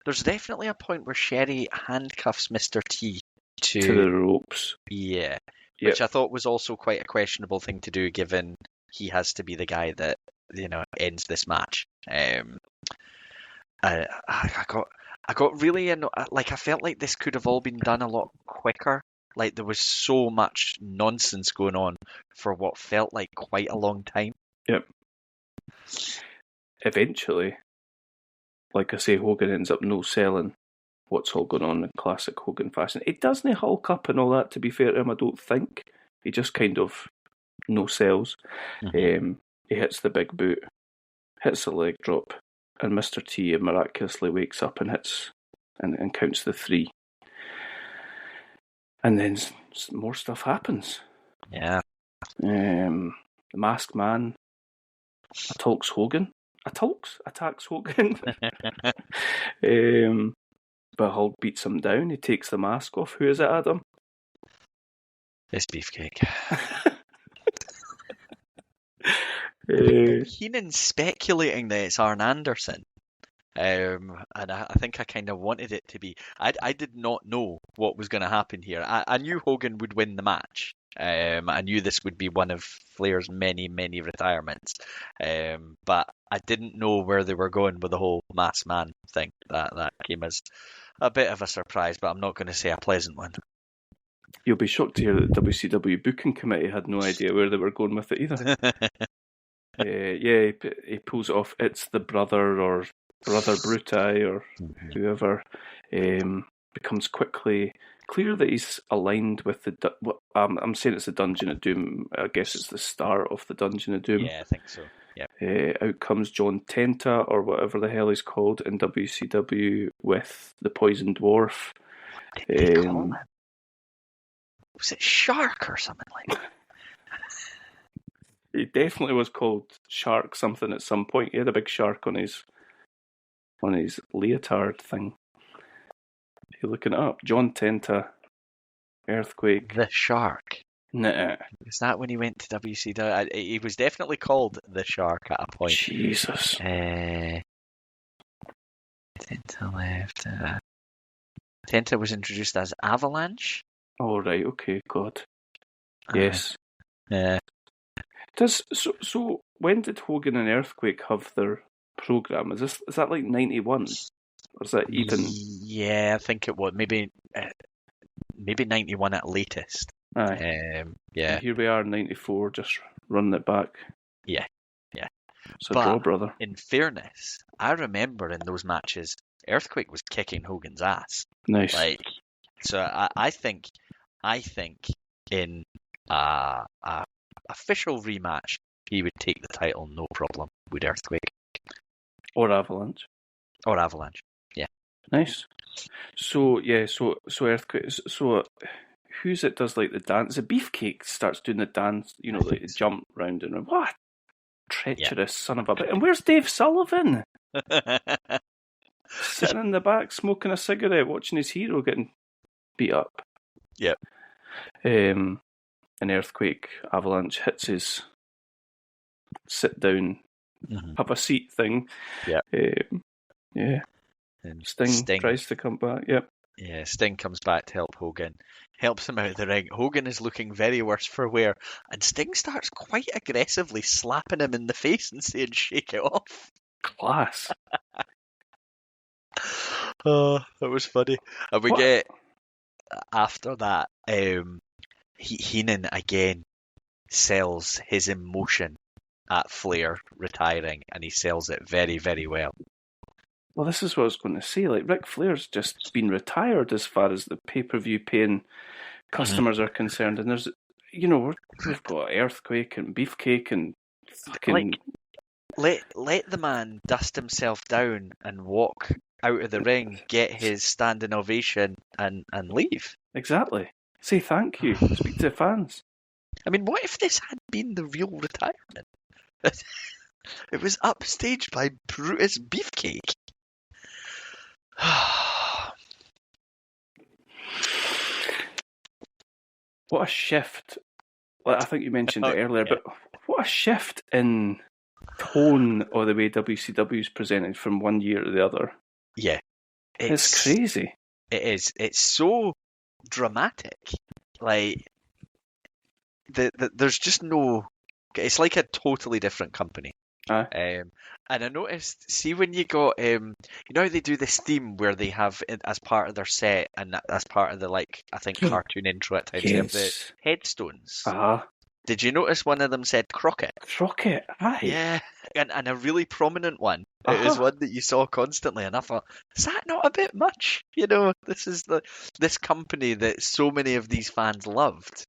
There's definitely a point where Sherry handcuffs Mr. T to the ropes. Yeah, which I thought was also quite a questionable thing to do, given he has to be the guy that ends this match. I got really I felt like this could have all been done a lot quicker. Like there was so much nonsense going on for what felt like quite a long time. Yep. Eventually, like I say, Hogan ends up no-selling what's all going on in classic Hogan fashion. It doesn't Hulk up and all that, to be fair to him, I don't think. He just kind of no-sells. Mm-hmm. He hits the big boot, hits the leg drop, and Mr. T miraculously wakes up and hits and counts the 3. And then more stuff happens. Yeah. The Masked Man attacks Hogan. Attacks Hogan. But Hulk beats him down. He takes the mask off. Who is it, Adam? It's Beefcake. Heenan's speculating that it's Arn Anderson. And I think I kind of wanted it to be. I did not know what was going to happen here. I knew Hogan would win the match. I knew this would be one of Flair's many, many retirements. But I didn't know where they were going with the whole Masked Man thing. That came as a bit of a surprise, but I'm not going to say a pleasant one. You'll be shocked to hear that the WCW booking committee had no idea where they were going with it either. He pulls it off. It's the brother or Brother Bruti or whoever. Becomes quickly clear that he's aligned with the. I'm saying it's the Dungeon of Doom. I guess it's the start of the Dungeon of Doom. Yeah, I think so. Yeah. Out comes John Tenta or whatever the hell he's called in WCW with the Poison Dwarf. What did they call him? Was it Shark or something like that? He definitely was called Shark something at some point. He had a big shark on his leotard thing. You're looking it up. John Tenta, Earthquake. The Shark. Nah. Is that when he went to WCW? He was definitely called the Shark at a point. Jesus. Tenta left. Tenta was introduced as Avalanche. Oh right, okay, God. Yes. So when did Hogan and Earthquake have their program? Is that like 91? Or is that even? Yeah, I think it was maybe 91 at latest. Aye. Yeah. And here we are, 94, just running it back. Yeah. So draw, brother. In fairness, I remember in those matches, Earthquake was kicking Hogan's ass. Nice. So I think in a official rematch, he would take the title, no problem, with Earthquake. Or Avalanche. Yeah. Nice. So Earthquake. So who's it does like the dance? The Beefcake starts doing the dance. Like the jump round and round. What? treacherous son of a bitch. And where's Dave Sullivan? Sitting in the back, smoking a cigarette, watching his hero getting beat up. Yep. An earthquake avalanche hits his sit down, have a seat thing. Yeah. Yeah. And Sting tries to come back. Yep. Yeah, Sting comes back to help Hogan. Helps him out of the ring. Hogan is looking very worse for wear. And Sting starts quite aggressively slapping him in the face and saying, "Shake it off." Class. Oh, that was funny. And we get, after that, Heenan again sells his emotion at Flair retiring, and he sells it very, very well. Well, this is what I was going to say. Like, Ric Flair's just been retired as far as the pay-per-view paying customers are concerned. And there's, we've got Earthquake and Beefcake and fucking... Let the man dust himself down and walk out of the ring, get his standing ovation, and leave. Exactly. Say thank you. Speak to the fans. I mean, what if this had been the real retirement? It was upstaged by Brutus Beefcake. What a shift. Like, I think you mentioned it earlier, but what a shift in tone of the way WCW is presented from one year to the other. Yeah. It's crazy. It is. It's so dramatic. Like, there's just no... It's like a totally different company. And I noticed, see when you got, you know how they do this theme where they have, as part of their set, and as part of the, like, I think cartoon intro at times, they have the headstones. Did you notice one of them said Crockett? Crockett, aye. Yeah, and a really prominent one. It was one that you saw constantly, and I thought, is that not a bit much? This is this company that so many of these fans loved,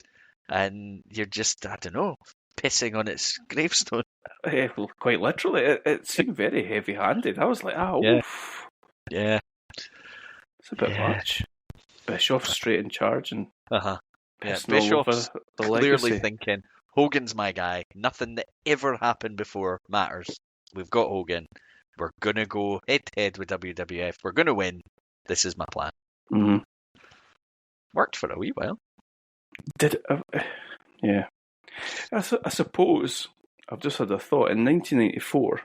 and you're just, I don't know, pissing on its gravestone. Well, quite literally, it seemed very heavy-handed. I was like, oof. Yeah. It's a bit much. Bischoff straight in charge and Bischoff's clearly legacy. thinking, Hogan's my guy. Nothing that ever happened before matters. We've got Hogan. We're going to go head-to-head with WWF. We're going to win. This is my plan. Mm-hmm. Worked for a wee while. Yeah. I suppose, I've just had a thought, in 1994,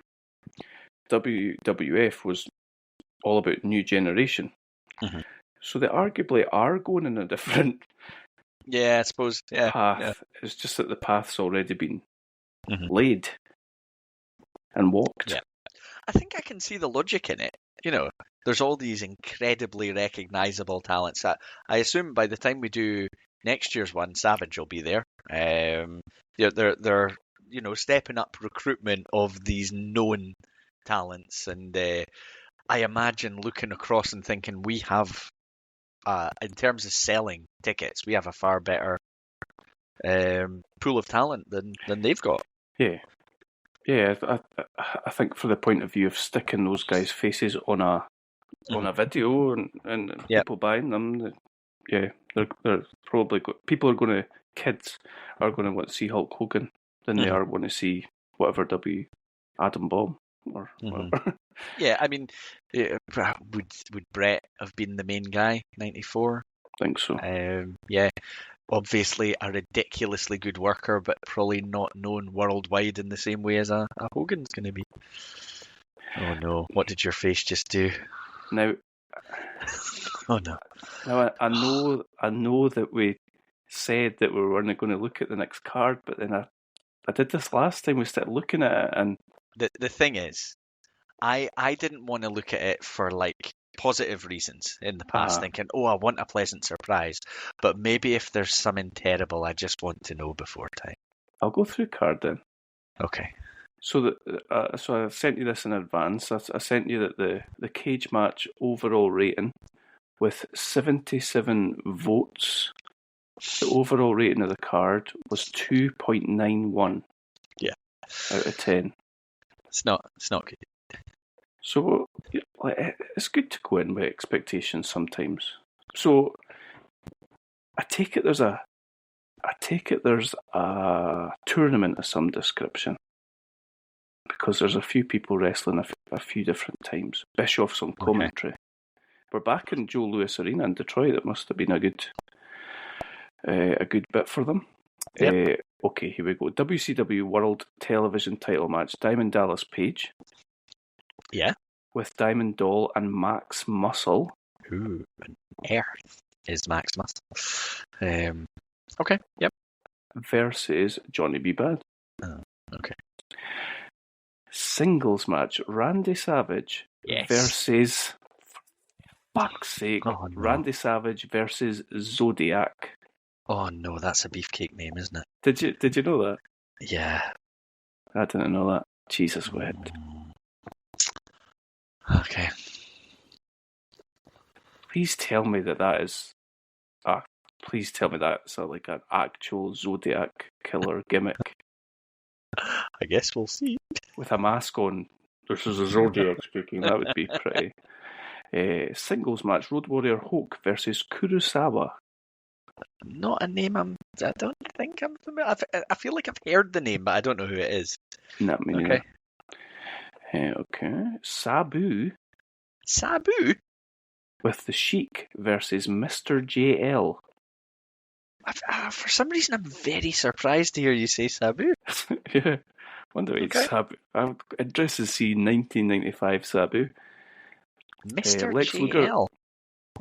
WWF was all about new generation. Mm-hmm. So they arguably are going in a different I suppose. path. Yeah. It's just that the path's already been laid and walked. Yeah. I think I can see the logic in it. There's all these incredibly recognisable talents. I assume by the time we do next year's one, Savage will be there. They're stepping up recruitment of these known talents, and I imagine looking across and thinking we have, in terms of selling tickets, we have a far better pool of talent than they've got. Yeah, I think for the point of view of sticking those guys' faces on a video and people buying them, they're probably kids are going to want to see Hulk Hogan than they are going to see whatever Adam Bomb or whatever. Yeah, I mean, would Brett have been the main guy, 94? I think so. Obviously a ridiculously good worker, but probably not known worldwide in the same way as a Hogan's going to be. Oh no, what did your face just do? Now, oh no. Now I know that we said that we weren't going to look at the next card, but then I did this last time. We started looking at it, and the thing is, I didn't want to look at it for like positive reasons in the past, thinking, I want a pleasant surprise. But maybe if there's something terrible, I just want to know before time. I'll go through card then. Okay. So so I sent you this in advance. I sent you that the cage match overall rating with 77 votes. The overall rating of the card was 2.91. Yeah. Out of 10. It's not good. So it's good to go in with expectations sometimes. So I take it there's a tournament of some description. because there's a few people wrestling a few different times. Bischoff's on commentary. We're back in Joe Louis Arena in Detroit. It must have been a good bit for them. Yep. Okay, here we go. WCW World Television Title match: Diamond Dallas Page. Yeah. With Diamond Doll and Max Muscle. Who on earth is Max Muscle? Okay. Yep. Versus Johnny B. Bad. Oh, okay. Singles match: Randy Savage versus, for fuck's sake, Randy Savage versus Zodiac. Oh no, that's a beefcake name, isn't it? Did you know that? Yeah. I didn't know that. Jesus wet. Okay. Please tell me that is. Please tell me that's like an actual Zodiac killer gimmick. I guess we'll see. With a mask on. This is a Zodiac speaking. That would be pretty. Singles match: Road Warrior Hulk versus Kurosawa. Not a name I don't think I'm familiar. I feel like I've heard the name, but I don't know who it is. Not me neither. Okay. Sabu. Sabu? With the Sheik versus Mr. JL. For some reason, I'm very surprised to hear you say Sabu. Yeah. Wonder why it's Sabu. I'm interested to see 1995 Sabu. Mr. Lex JL. Luger.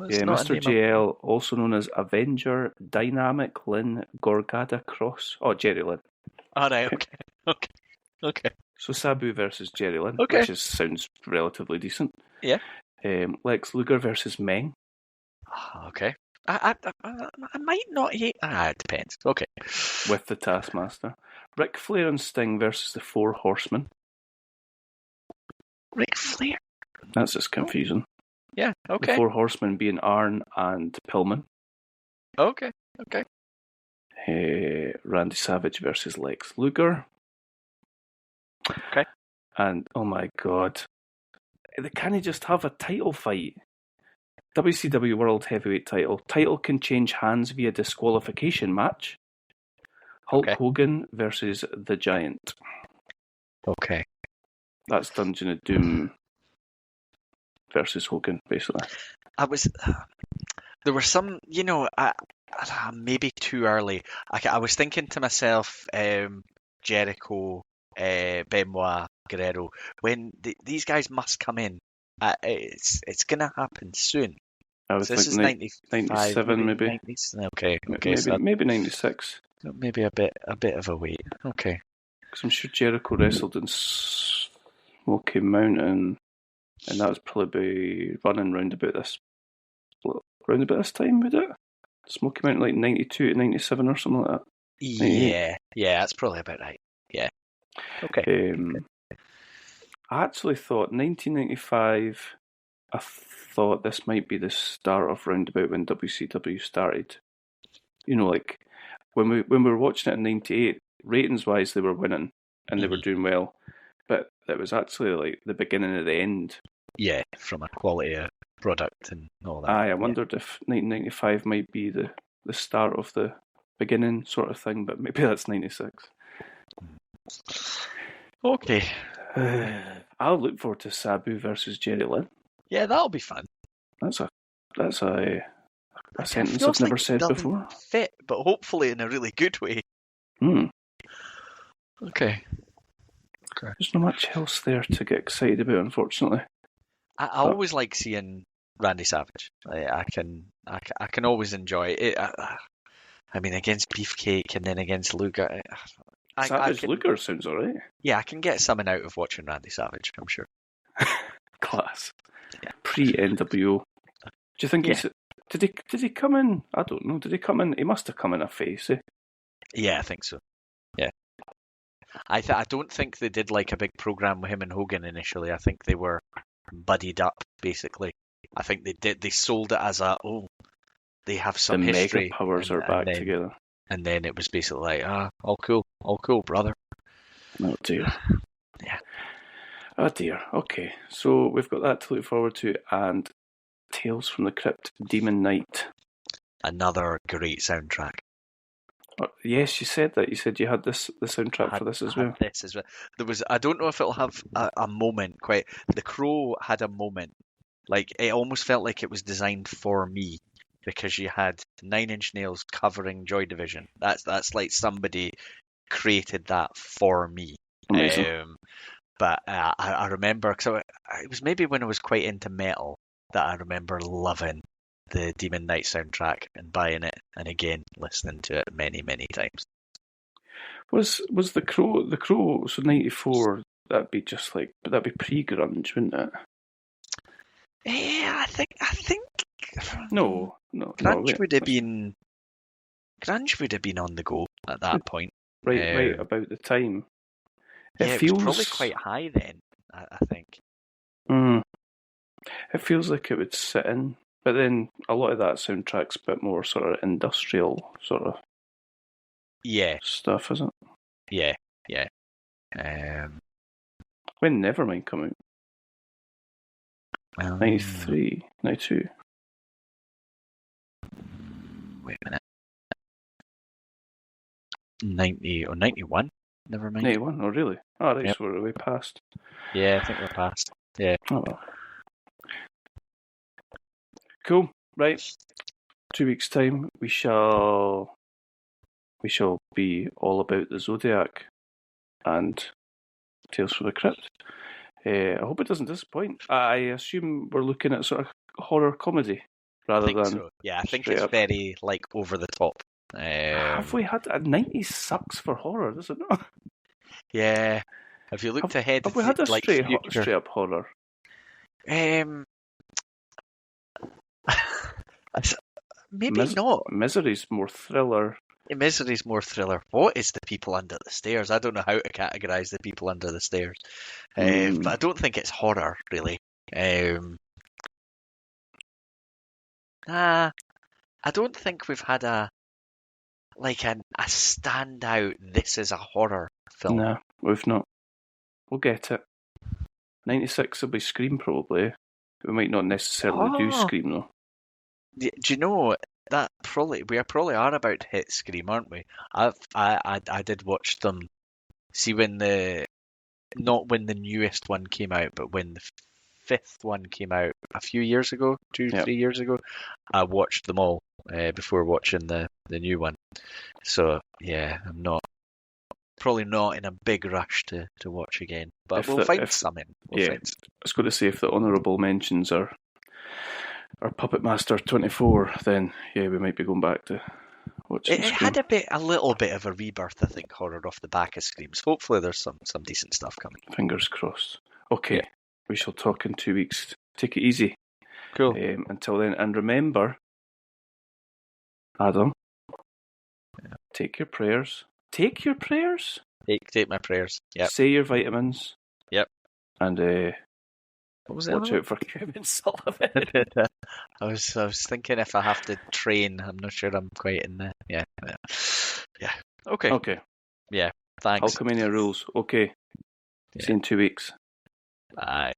Yeah, Mr. JL, also known as Avenger, Dynamic Lynn, Gorgada Cross. Oh, Jerry Lynn. All right, okay. So Sabu versus Jerry Lynn, okay. which sounds relatively decent. Yeah. Lex Luger versus Meng. Okay. I might not hate... it depends. Okay. With the Taskmaster. Ric Flair and Sting versus the Four Horsemen. Ric Flair? That's just confusing. Yeah, okay. The Four Horsemen being Arn and Pillman. Okay. Randy Savage versus Lex Luger. Okay. And, oh my God, they can't just have a title fight. WCW World Heavyweight title. Title can change hands via disqualification match. Hulk Hogan versus The Giant. Okay. That's Dungeon of Doom versus Hogan, basically. There were some, maybe too early. I was thinking to myself, Jericho, Benoit, Guerrero, when these guys must come in, it's going to happen soon. I was thinking 97, maybe. Okay. Maybe 96. Maybe a bit of a wait. Okay. Because I'm sure Jericho wrestled in Smoky Mountain, and that was probably running round about this time, would it? Smoky Mountain, like 92 to 97 or something like that. Yeah, that's probably about right. Yeah. Okay. I actually thought 1995. I thought this might be the start of roundabout when WCW started. Like when we were watching it in '98, ratings wise they were winning and they were doing well, but it was actually like the beginning of the end. Yeah, from a quality of product and all that. I wondered if 1995 might be the start of the beginning sort of thing, but maybe that's 96. Okay. I'll look forward to Sabu versus Jerry Lynn. Yeah, that'll be fun. That's a sentence I've never said before. Fit, but hopefully in a really good way. Okay. There's not much else there to get excited about, unfortunately. I always like seeing Randy Savage. I can always enjoy it. I mean, against Beefcake and then against Luger. Luger sounds alright. Yeah, I can get something out of watching Randy Savage, I'm sure. Class. Yeah. Pre-NWO. Do you think did he come in? I don't know. Did he come in? He must have come in a face, eh? Yeah, I think so. Yeah. I don't think they did like a big program with him and Hogan initially. I think they were buddied up, basically. I think they sold it as they have some history. The mega powers are back together. And then it was basically like, all cool, brother. Oh dear. Yeah. Oh dear. Okay, so we've got that to look forward to, and Tales from the Crypt, Demon Knight. Another great soundtrack. Yes, you said that. You said you had the soundtrack for this as well. This as well. I don't know if it'll have a moment quite. The Crow had a moment. Like, it almost felt like it was designed for me because you had Nine Inch Nails covering Joy Division. That's like somebody created that for me. Amazing. But I remember, because it was maybe when I was quite into metal that I remember loving the Demon Knight soundtrack and buying it, and again listening to it many, many times. Was the Crow? So 94. That'd be pre-grunge, wouldn't it? Yeah, I think. No. Grunge would have been on the go at that point. Right about the time. It was probably quite high then, I think. It feels like it would sit in, but then a lot of that soundtrack's a bit more sort of industrial sort of stuff, isn't it? Yeah. When Nevermind come out? 93, 92. Wait a minute. 90 or 91? Nevermind. 91, oh really? Oh, right, Yep. So we're way past. Yeah, I think we're past. Yeah. Oh well. Cool. Right. 2 weeks' time, we shall be all about the Zodiac and Tales from the Crypt. I hope it doesn't disappoint. I assume we're looking at sort of horror comedy rather than. So. Yeah, I think it's very like over the top. Have we had a 90s sucks for horror? Does it not? Yeah. Have you looked ahead? Have we had a like straight up horror? Maybe not. Misery's more thriller. Misery's more thriller. What is The People Under the Stairs? I don't know how to categorise The People Under the Stairs. But I don't think it's horror, really. I don't think we've had a standout, this is a horror film. No, we've not. We'll get it. 96 will be Scream, probably. We might not necessarily do Scream, though. Do you know that we probably are about to hit Scream, aren't we? I did watch them. See, not when the newest one came out, but when the fifth one came out a few years ago, 3 years ago, I watched them all before watching the new one. So yeah, I'm probably not in a big rush to watch again, but we'll find something. I was going to say, if the honourable mentions are Puppet Master 24, then yeah, we might be going back to watching It had a little bit of a rebirth, I think, horror off the back of Screams. Hopefully there's some decent stuff coming. Fingers crossed. Okay, we shall talk in 2 weeks. Take it easy. Cool. Until then, and remember, Adam, take your prayers. Take your prayers? Take my prayers. Yep. Say your vitamins. Yep. And what was watch out for Kevin Sullivan. I was thinking if I have to train, I'm not sure I'm quite in there. Yeah. Okay. Yeah. Thanks. Hulkamania rules. Okay. See you in 2 weeks. Bye.